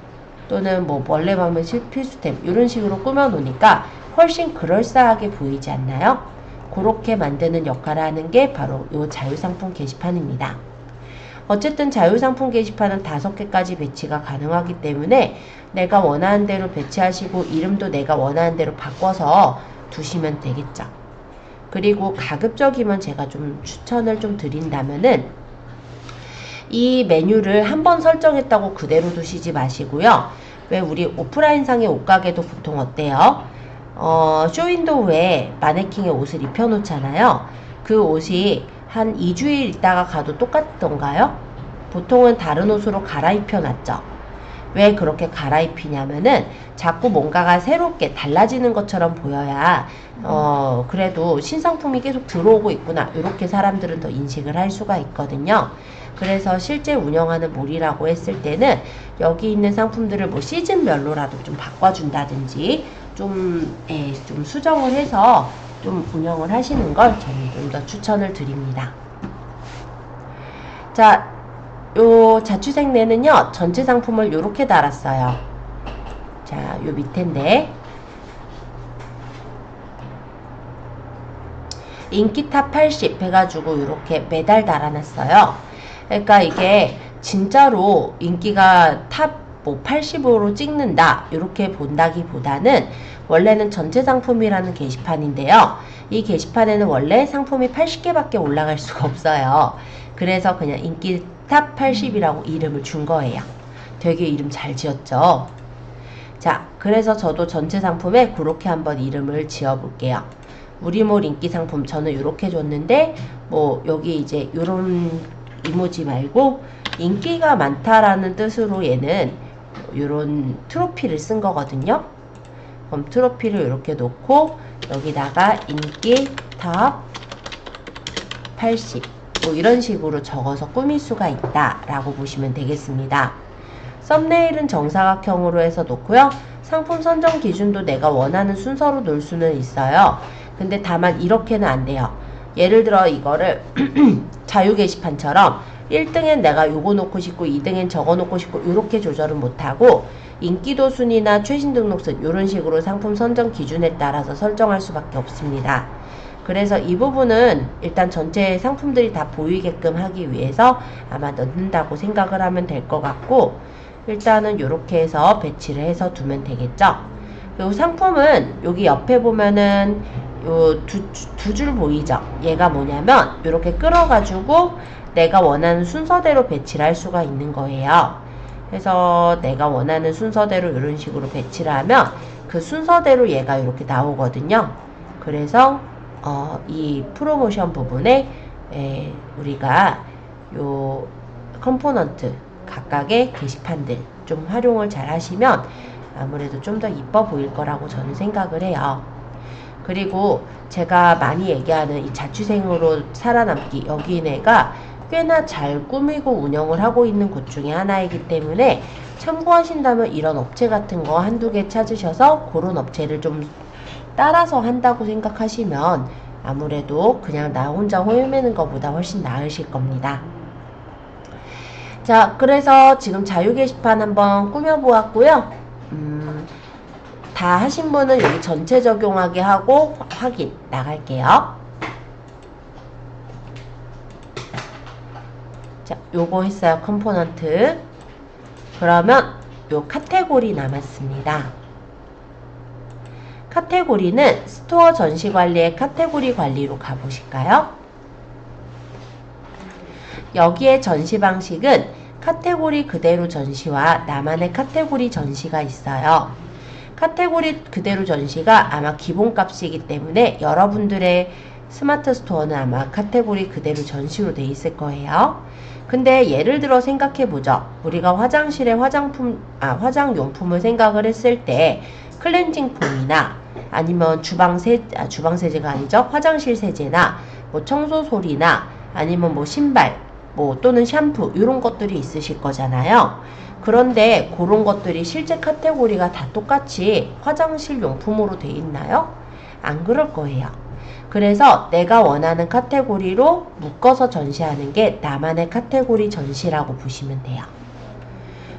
S1: 또는 원래 방면 필수템 이런 식으로 꾸며 놓으니까 훨씬 그럴싸하게 보이지 않나요? 그렇게 만드는 역할을 하는 게 바로 이 자유상품 게시판입니다. 어쨌든 자유상품 게시판은 5개까지 배치가 가능하기 때문에 내가 원하는 대로 배치하시고 이름도 내가 원하는 대로 바꿔서 두시면 되겠죠. 그리고 가급적이면 제가 좀 추천을 좀 드린다면은 이 메뉴를 한번 설정했다고 그대로 두시지 마시고요. 왜 우리 오프라인상의 옷가게도 보통 어때요? 쇼윈도우에 마네킹에 옷을 입혀놓잖아요. 그 옷이 한 2주일 있다가 가도 똑같던가요? 보통은 다른 옷으로 갈아입혀놨죠. 왜 그렇게 갈아입히냐면은 자꾸 뭔가가 새롭게 달라지는 것처럼 보여야 그래도 신상품이 계속 들어오고 있구나 이렇게 사람들은 더 인식을 할 수가 있거든요. 그래서 실제 운영하는 몰이라고 했을 때는 여기 있는 상품들을 시즌별로라도 좀 바꿔준다든지 좀 수정을 해서 좀 운영을 하시는 걸 저는 좀 더 추천을 드립니다. 자, 요 자취생네는요 전체 상품을 이렇게 달았어요. 자, 요 밑인데 인기 탑 80 해가지고 이렇게 매달 달아놨어요. 그러니까 이게 진짜로 인기가 탑 뭐 80으로 찍는다 이렇게 본다기보다는 원래는 전체 상품이라는 게시판인데요. 이 게시판에는 원래 상품이 80개밖에 올라갈 수가 없어요. 그래서 그냥 인기 탑 80이라고 이름을 준 거예요. 되게 이름 잘 지었죠. 자, 그래서 저도 전체 상품에 그렇게 한번 이름을 지어 볼게요. 우리몰 인기 상품 저는 이렇게 줬는데 뭐 여기 이제 요런 이모지 말고 인기가 많다라는 뜻으로 얘는 요런 트로피를 쓴 거거든요. 그럼 트로피를 이렇게 놓고 여기다가 인기 탑 80 뭐 이런 식으로 적어서 꾸밀 수가 있다 라고 보시면 되겠습니다. 썸네일은 정사각형으로 해서 놓고요. 상품 선정 기준도 내가 원하는 순서로 놓을 수는 있어요. 근데 다만 이렇게는 안 돼요. 예를 들어 이거를 자유 게시판처럼 1등엔 내가 요거 놓고 싶고 2등엔 저거 놓고 싶고 이렇게 조절은 못하고 인기도 순위나 최신 등록순 이런 식으로 상품 선정 기준에 따라서 설정할 수밖에 없습니다. 그래서 이 부분은 일단 전체 상품들이 다 보이게끔 하기 위해서 아마 넣는다고 생각을 하면 될 것 같고 일단은 이렇게 해서 배치를 해서 두면 되겠죠. 그리고 상품은 여기 옆에 보면은 요 두 줄 보이죠? 얘가 뭐냐면 이렇게 끌어가지고 내가 원하는 순서대로 배치를 할 수가 있는 거예요. 그래서 내가 원하는 순서대로 이런 식으로 배치를 하면 그 순서대로 얘가 이렇게 나오거든요. 그래서 이 프로모션 부분에 우리가 요 컴포넌트 각각의 게시판들 좀 활용을 잘 하시면 아무래도 좀 더 이뻐 보일 거라고 저는 생각을 해요. 그리고 제가 많이 얘기하는 이 자취생으로 살아남기 여기네가 꽤나 잘 꾸미고 운영을 하고 있는 곳 중에 하나이기 때문에 참고하신다면 이런 업체 같은 거 한두 개 찾으셔서 그런 업체를 좀 따라서 한다고 생각하시면 아무래도 그냥 나 혼자 헤매는 것보다 훨씬 나으실 겁니다. 자, 그래서 지금 자유 게시판 한번 꾸며보았고요. 다 하신 분은 여기 전체 적용하게 하고 확인 나갈게요. 자, 요거 했어요. 컴포넌트. 그러면 요 카테고리 남았습니다. 카테고리는 스토어 전시 관리의 카테고리 관리로 가보실까요? 여기에 전시 방식은 카테고리 그대로 전시와 나만의 카테고리 전시가 있어요. 카테고리 그대로 전시가 아마 기본값이기 때문에 여러분들의 스마트 스토어는 아마 카테고리 그대로 전시로 돼 있을 거예요. 근데 예를 들어 생각해보죠. 우리가 화장실에 화장용품을 생각을 했을 때 클렌징 폼이나 아니면 주방세제가 아니죠. 화장실 세제나 뭐 청소솔이나 아니면 뭐 신발 뭐 또는 샴푸 이런 것들이 있으실 거잖아요. 그런데 그런 것들이 실제 카테고리가 다 똑같이 화장실 용품으로 돼 있나요? 안 그럴 거예요. 그래서 내가 원하는 카테고리로 묶어서 전시하는 게 나만의 카테고리 전시라고 보시면 돼요.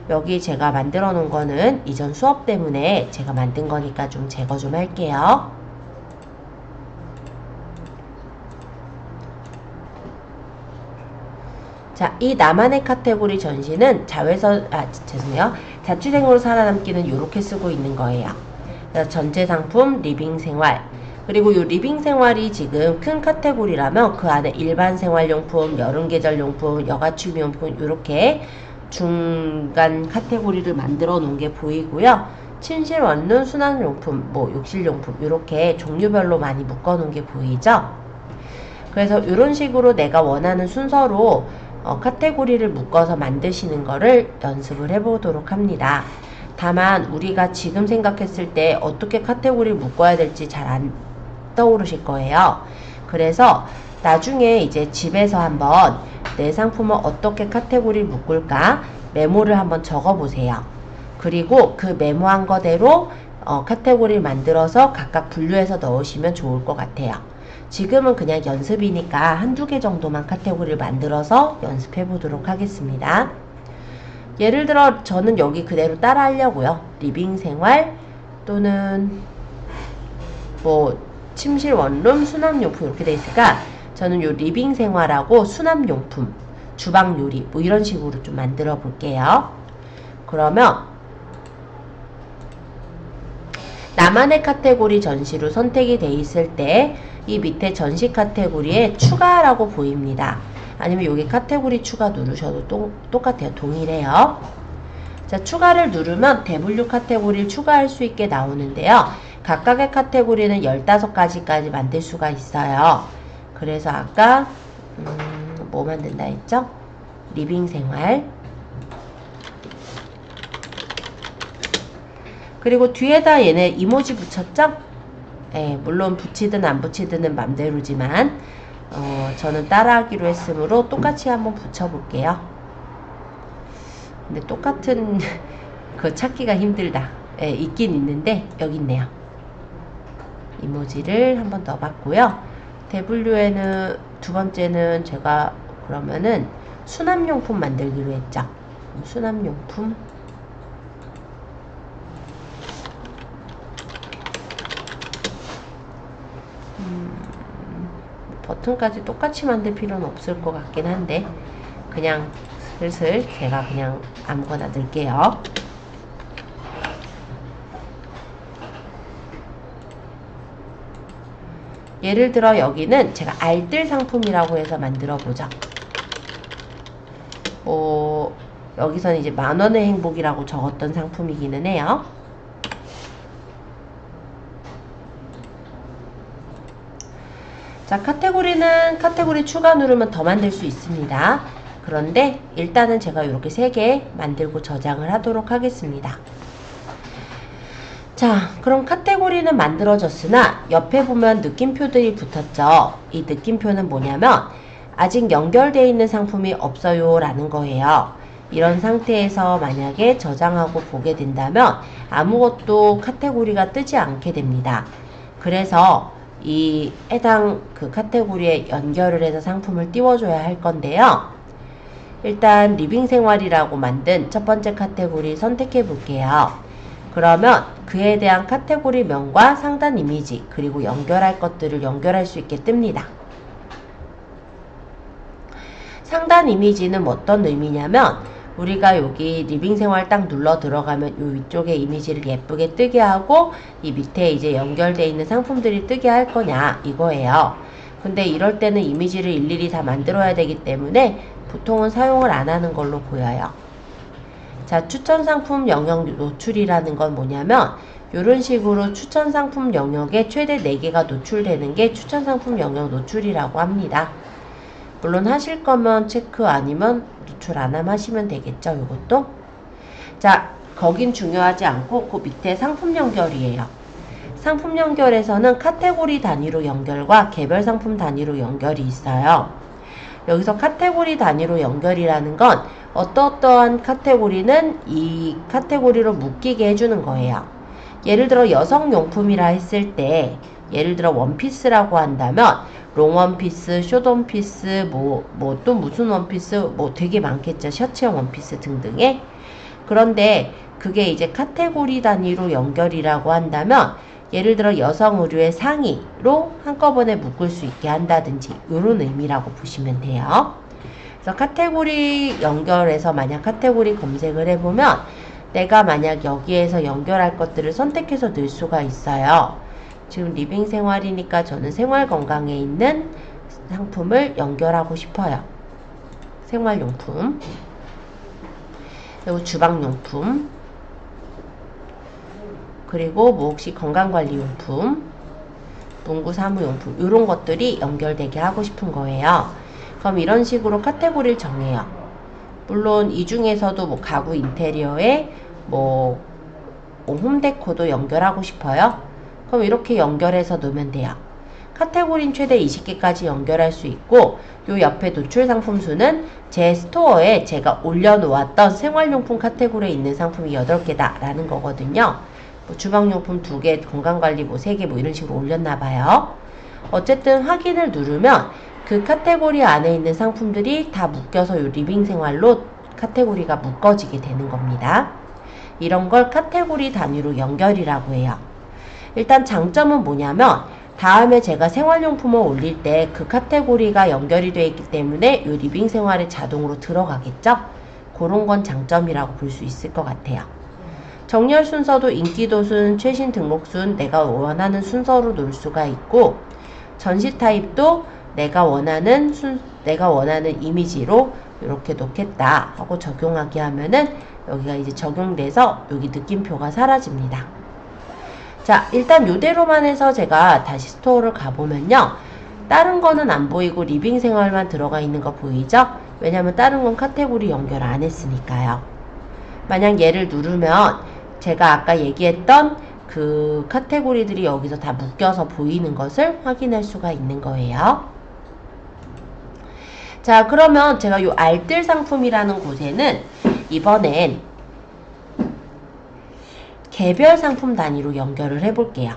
S1: 여기 제가 만들어 놓은 거는 이전 수업 때문에 제가 만든 거니까 좀 제거 좀 할게요. 자, 이 나만의 카테고리 전시는 자취생으로 살아남기는 이렇게 쓰고 있는 거예요. 전체 상품, 리빙 생활. 그리고 이 리빙 생활이 지금 큰 카테고리라면 그 안에 일반 생활용품, 여름 계절용품, 여가 취미용품 이렇게 중간 카테고리를 만들어 놓은 게 보이고요. 침실 원룸, 수납용품, 뭐 욕실용품 이렇게 종류별로 많이 묶어 놓은 게 보이죠? 그래서 이런 식으로 내가 원하는 순서로 카테고리를 묶어서 만드시는 거를 연습을 해보도록 합니다. 다만 우리가 지금 생각했을 때 어떻게 카테고리를 묶어야 될지 잘 안 떠오르실 거예요. 그래서 나중에 이제 집에서 한번 내 상품을 어떻게 카테고리를 묶을까 메모를 한번 적어 보세요. 그리고 그 메모한 거대로 카테고리를 만들어서 각각 분류해서 넣으시면 좋을 것 같아요. 지금은 그냥 연습이니까 한두 개 정도만 카테고리를 만들어서 연습해 보도록 하겠습니다. 예를 들어 저는 여기 그대로 따라 하려고요. 리빙 생활 또는 뭐 침실 원룸 수납용품 이렇게 돼 있으니까 저는 요 리빙 생활하고 수납용품 주방 요리 뭐 이런 식으로 좀 만들어 볼게요. 그러면 나만의 카테고리 전시로 선택이 돼 있을 때 이 밑에 전시 카테고리에 추가라고 보입니다. 아니면 여기 카테고리 추가 누르셔도 똑같아요. 동일해요. 자, 추가를 누르면 대분류 카테고리를 추가할 수 있게 나오는데요. 각각의 카테고리는 15가지까지 만들 수가 있어요. 그래서 아까 뭐 만든다 했죠? 리빙 생활. 그리고 뒤에다 얘네 이모지 붙였죠? 예, 물론 붙이든 안 붙이든은 맘대로지만 저는 따라하기로 했으므로 똑같이 한번 붙여볼게요. 근데 똑같은 그 찾기가 힘들다. 예, 있긴 있는데 여기 있네요. 이모지를 한번 넣어봤고요. 대분류에는 두 번째는 제가 그러면은 수납용품 만들기로 했죠. 수납용품. 버튼까지 똑같이 만들 필요는 없을 것 같긴 한데 그냥 슬슬 제가 그냥 아무거나 넣을게요. 예를 들어 여기는 제가 알뜰 상품이라고 해서 만들어 보죠. 여기서는 이제 10,000원의 행복이라고 적었던 상품이기는 해요. 자, 카테고리는 카테고리 추가 누르면 더 만들 수 있습니다. 그런데 일단은 제가 이렇게 3개 만들고 저장을 하도록 하겠습니다. 자, 그럼 카테고리는 만들어졌으나 옆에 보면 느낌표들이 붙었죠. 이 느낌표는 뭐냐면 아직 연결되어 있는 상품이 없어요 라는 거예요. 이런 상태에서 만약에 저장하고 보게 된다면 아무것도 카테고리가 뜨지 않게 됩니다. 그래서 이 해당 그 카테고리에 연결을 해서 상품을 띄워줘야 할 건데요. 일단 리빙 생활이라고 만든 첫 번째 카테고리 선택해 볼게요. 그러면 그에 대한 카테고리 명과 상단 이미지 그리고 연결할 것들을 연결할 수 있게 뜹니다. 상단 이미지는 어떤 의미냐면 우리가 여기 리빙 생활 딱 눌러 들어가면 이 위쪽에 이미지를 예쁘게 뜨게 하고 이 밑에 이제 연결되어 있는 상품들이 뜨게 할 거냐 이거예요. 근데 이럴 때는 이미지를 일일이 다 만들어야 되기 때문에 보통은 사용을 안 하는 걸로 보여요. 자, 추천 상품 영역 노출이라는 건 뭐냐면 이런 식으로 추천 상품 영역에 최대 4개가 노출되는 게 추천 상품 영역 노출이라고 합니다. 물론 하실 거면 체크 아니면 노출 안 함 하시면 되겠죠. 이것도. 자, 거긴 중요하지 않고 그 밑에 상품 연결이에요. 상품 연결에서는 카테고리 단위로 연결과 개별 상품 단위로 연결이 있어요. 여기서 카테고리 단위로 연결이라는 건 어떠한 카테고리는 이 카테고리로 묶이게 해주는 거예요. 예를 들어 여성용품이라 했을 때 예를 들어 원피스라고 한다면 롱원피스, 숏원피스, 또 무슨 원피스, 되게 많겠죠. 셔츠형 원피스 등등의. 그런데 그게 이제 카테고리 단위로 연결이라고 한다면 예를 들어 여성 의류의 상의로 한꺼번에 묶을 수 있게 한다든지 이런 의미라고 보시면 돼요. 그래서 카테고리 연결해서 만약 카테고리 검색을 해보면 내가 만약 여기에서 연결할 것들을 선택해서 넣을 수가 있어요. 지금 리빙 생활이니까 저는 생활 건강에 있는 상품을 연결하고 싶어요. 생활용품, 그리고 주방용품, 그리고 뭐 혹시 건강관리용품, 문구 사무용품 이런 것들이 연결되게 하고 싶은 거예요. 그럼 이런 식으로 카테고리를 정해요. 물론 이 중에서도 뭐 가구 인테리어에 홈데코도 연결하고 싶어요. 그럼 이렇게 연결해서 넣으면 돼요. 카테고리는 최대 20개까지 연결할 수 있고 요 옆에 노출 상품 수는 제 스토어에 제가 올려놓았던 생활용품 카테고리에 있는 상품이 8개다 라는 거거든요. 주방용품 2개, 건강관리 3개 이런 식으로 올렸나봐요. 어쨌든 확인을 누르면 그 카테고리 안에 있는 상품들이 다 묶여서 요 리빙 생활로 카테고리가 묶어지게 되는 겁니다. 이런 걸 카테고리 단위로 연결이라고 해요. 일단 장점은 뭐냐면 다음에 제가 생활용품을 올릴 때 그 카테고리가 연결이 되어 있기 때문에 이 리빙 생활에 자동으로 들어가겠죠? 그런 건 장점이라고 볼 수 있을 것 같아요. 정렬 순서도 인기도순, 최신 등록순 내가 원하는 순서로 놓을 수가 있고, 전시 타입도 내가 원하는 이미지로 이렇게 놓겠다 하고 적용하게 하면은 여기가 이제 적용돼서 여기 느낌표가 사라집니다. 자, 일단 이대로만 해서 제가 다시 스토어를 가보면요, 다른 거는 안 보이고 리빙 생활만 들어가 있는 거 보이죠? 왜냐면 다른 건 카테고리 연결 안 했으니까요. 만약 얘를 누르면 제가 아까 얘기했던 그 카테고리들이 여기서 다 묶여서 보이는 것을 확인할 수가 있는 거예요. 자, 그러면 제가 요 알뜰 상품이라는 곳에는 이번엔 개별 상품 단위로 연결을 해 볼게요.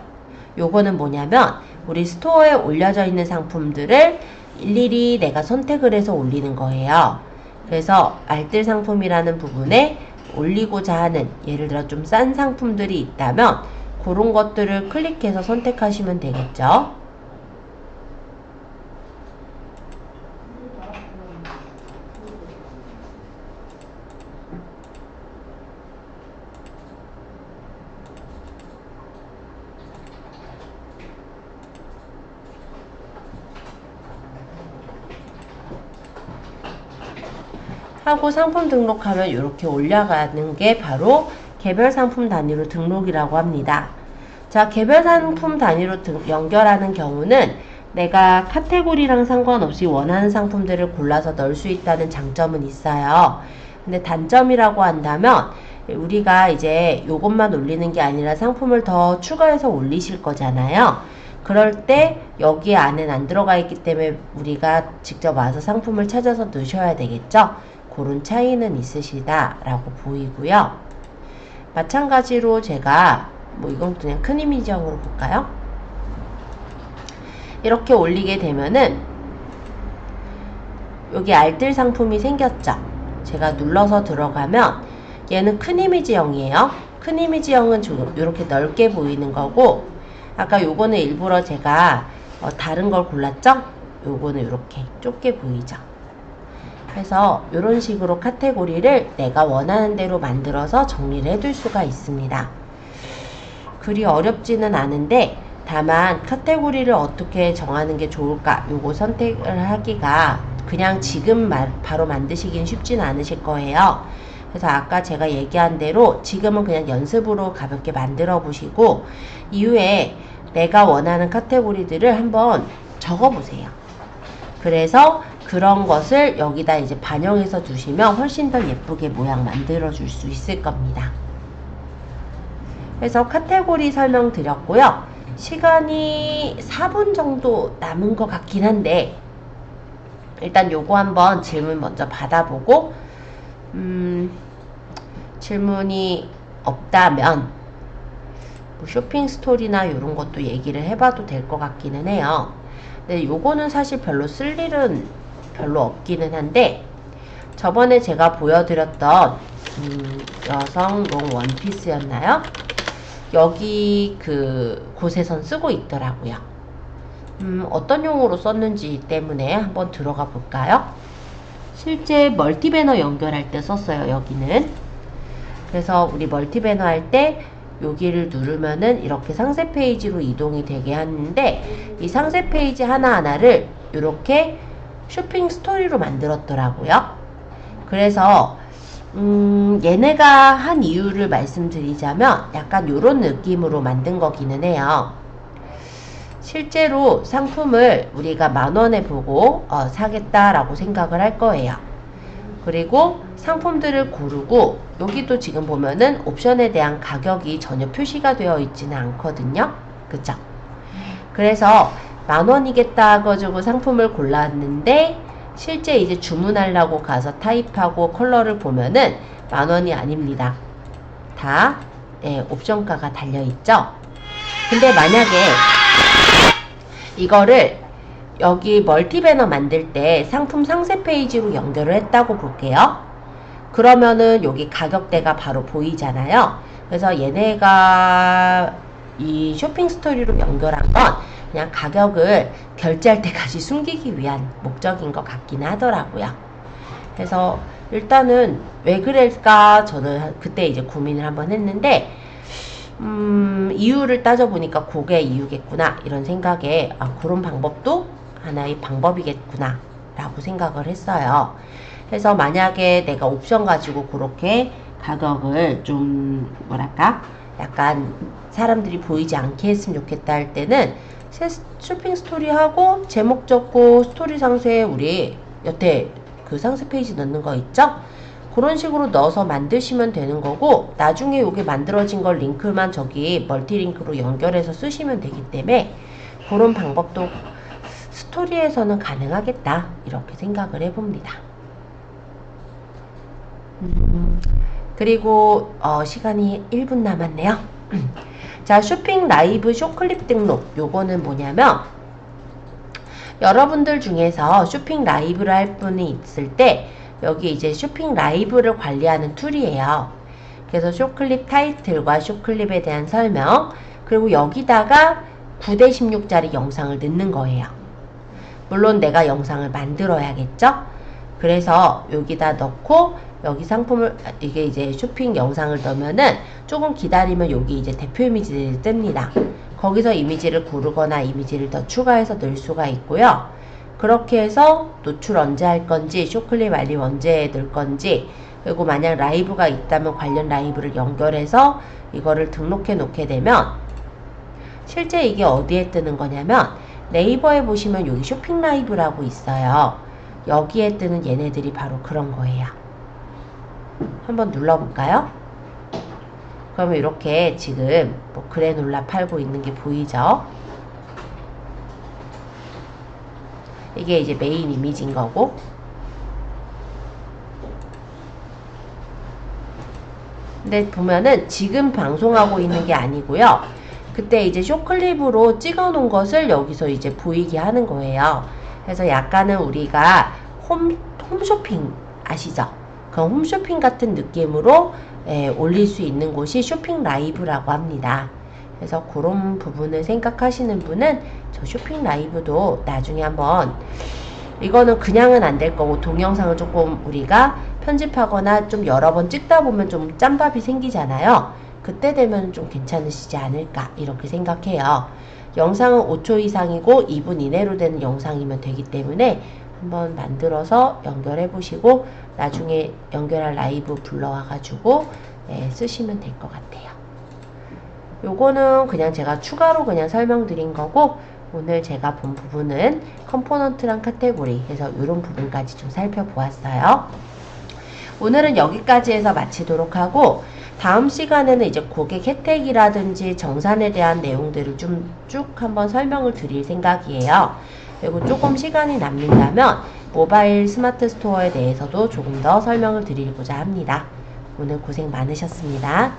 S1: 요거는 뭐냐면 우리 스토어에 올려져 있는 상품들을 일일이 내가 선택을 해서 올리는 거예요. 그래서 알뜰 상품이라는 부분에 올리고자 하는, 예를 들어 좀 싼 상품들이 있다면 그런 것들을 클릭해서 선택하시면 되겠죠. 하고 상품 등록하면 이렇게 올라가는 게 바로 개별 상품 단위로 등록이라고 합니다. 자, 개별 상품 단위로 연결하는 경우는 내가 카테고리랑 상관없이 원하는 상품들을 골라서 넣을 수 있다는 장점은 있어요. 근데 단점이라고 한다면 우리가 이제 요것만 올리는 게 아니라 상품을 더 추가해서 올리실 거잖아요. 그럴 때 여기 안엔 안 들어가 있기 때문에 우리가 직접 와서 상품을 찾아서 넣으셔야 되겠죠. 그런 차이는 있으시다라고 보이고요. 마찬가지로 제가 이건 그냥 큰 이미지형으로 볼까요? 이렇게 올리게 되면은 여기 알뜰 상품이 생겼죠. 제가 눌러서 들어가면 얘는 큰 이미지형이에요. 큰 이미지형은 이렇게 넓게 보이는 거고, 아까 요거는 일부러 제가 다른 걸 골랐죠? 요거는 이렇게 좁게 보이죠. 그래서 이런 식으로 카테고리를 내가 원하는 대로 만들어서 정리를 해둘 수가 있습니다. 그리 어렵지는 않은데 다만 카테고리를 어떻게 정하는 게 좋을까 요거 선택을 하기가 그냥 지금 바로 만드시긴 쉽진 않으실 거예요. 그래서 아까 제가 얘기한 대로 지금은 그냥 연습으로 가볍게 만들어 보시고 이후에 내가 원하는 카테고리들을 한번 적어 보세요. 그래서 그런 것을 여기다 이제 반영해서 두시면 훨씬 더 예쁘게 모양 만들어 줄 수 있을 겁니다. 그래서 카테고리 설명 드렸고요. 시간이 4분 정도 남은 것 같긴 한데 일단 요거 한번 질문 먼저 받아보고 질문이 없다면 쇼핑 스토리나 이런 것도 얘기를 해봐도 될 것 같기는 해요. 근데 요거는 사실 별로 쓸 일은 별로 없기는 한데 저번에 제가 보여드렸던 여성용 원피스였나요? 여기 그 곳에선 쓰고 있더라고요. 어떤 용어로 썼는지 때문에 한번 들어가 볼까요? 실제 멀티배너 연결할 때 썼어요. 여기는. 그래서 우리 멀티배너 할 때 여기를 누르면은 이렇게 상세 페이지로 이동이 되게 하는데 이 상세 페이지 하나하나를 이렇게 쇼핑 스토리로 만들었더라고요. 그래서 얘네가 한 이유를 말씀드리자면 약간 요런 느낌으로 만든 거기는 해요. 실제로 상품을 우리가 10,000원에 보고 사겠다라고 생각을 할 거예요. 그리고 상품들을 고르고 여기도 지금 보면은 옵션에 대한 가격이 전혀 표시가 되어 있지는 않거든요. 그쵸? 그래서 10,000원이겠다 해가지고 상품을 골랐는데 실제 이제 주문하려고 가서 타입하고 컬러를 보면은 10,000원이 아닙니다. 다 옵션가가 달려있죠. 근데 만약에 이거를 여기 멀티배너 만들 때 상품 상세 페이지로 연결을 했다고 볼게요. 그러면은 여기 가격대가 바로 보이잖아요. 그래서 얘네가 이 쇼핑 스토리로 연결한 건 그냥 가격을 결제할 때까지 숨기기 위한 목적인 것 같긴 하더라고요. 그래서 일단은 왜 그럴까 저는 그때 이제 고민을 한번 했는데 이유를 따져보니까 그게 이유겠구나 이런 생각에 그런 방법도 하나의 방법이겠구나 라고 생각을 했어요. 그래서 만약에 내가 옵션 가지고 그렇게 가격을 좀 뭐랄까 약간 사람들이 보이지 않게 했으면 좋겠다 할 때는 쇼핑 스토리 하고 제목 적고 스토리 상세에 우리 여태 그 상세 페이지 넣는 거 있죠? 그런 식으로 넣어서 만드시면 되는 거고 나중에 여기 만들어진 걸 링크만 저기 멀티링크로 연결해서 쓰시면 되기 때문에 그런 방법도 스토리에서는 가능하겠다 이렇게 생각을 해봅니다. 그리고 시간이 1분 남았네요. 자, 쇼핑 라이브 쇼클립 등록 요거는 뭐냐면 여러분들 중에서 쇼핑 라이브를 할 분이 있을 때 여기 이제 쇼핑 라이브를 관리하는 툴이에요. 그래서 쇼클립 타이틀과 쇼클립에 대한 설명 그리고 여기다가 9:16짜리 영상을 넣는 거예요. 물론 내가 영상을 만들어야겠죠? 그래서 여기다 넣고 여기 상품을 이게 이제 쇼핑 영상을 넣으면은 조금 기다리면 여기 이제 대표 이미지들이 뜹니다. 거기서 이미지를 고르거나 이미지를 더 추가해서 넣을 수가 있고요. 그렇게 해서 노출 언제 할 건지 쇼클립 알림 언제 넣을 건지 그리고 만약 라이브가 있다면 관련 라이브를 연결해서 이거를 등록해 놓게 되면 실제 이게 어디에 뜨는 거냐면 네이버에 보시면 여기 쇼핑 라이브라고 있어요. 여기에 뜨는 얘네들이 바로 그런 거예요. 한번 눌러볼까요? 그러면 이렇게 지금 뭐 그래놀라 팔고 있는 게 보이죠? 이게 이제 메인 이미지인 거고 근데 보면은 지금 방송하고 있는 게 아니고요. 그때 이제 쇼클립으로 찍어 놓은 것을 여기서 이제 보이게 하는 거예요. 그래서 약간은 우리가 홈쇼핑 아시죠? 그 홈쇼핑 같은 느낌으로 올릴 수 있는 곳이 쇼핑 라이브라고 합니다. 그래서 그런 부분을 생각하시는 분은 저 쇼핑 라이브도 나중에 한번 이거는 그냥은 안 될 거고 동영상을 조금 우리가 편집하거나 좀 여러 번 찍다 보면 좀 짬밥이 생기잖아요. 그때 되면 좀 괜찮으시지 않을까 이렇게 생각해요. 영상은 5초 이상이고 2분 이내로 되는 영상이면 되기 때문에 한번 만들어서 연결해 보시고 나중에 연결할 라이브 불러와 가지고 쓰시면 될 것 같아요. 요거는 그냥 제가 추가로 그냥 설명드린 거고 오늘 제가 본 부분은 컴포넌트랑 카테고리 해서 이런 부분까지 좀 살펴보았어요. 오늘은 여기까지 해서 마치도록 하고 다음 시간에는 이제 고객 혜택이라든지 정산에 대한 내용들을 좀 쭉 한번 설명을 드릴 생각이에요. 그리고 조금 시간이 남는다면 모바일 스마트 스토어에 대해서도 조금 더 설명을 드리고자 합니다. 오늘 고생 많으셨습니다.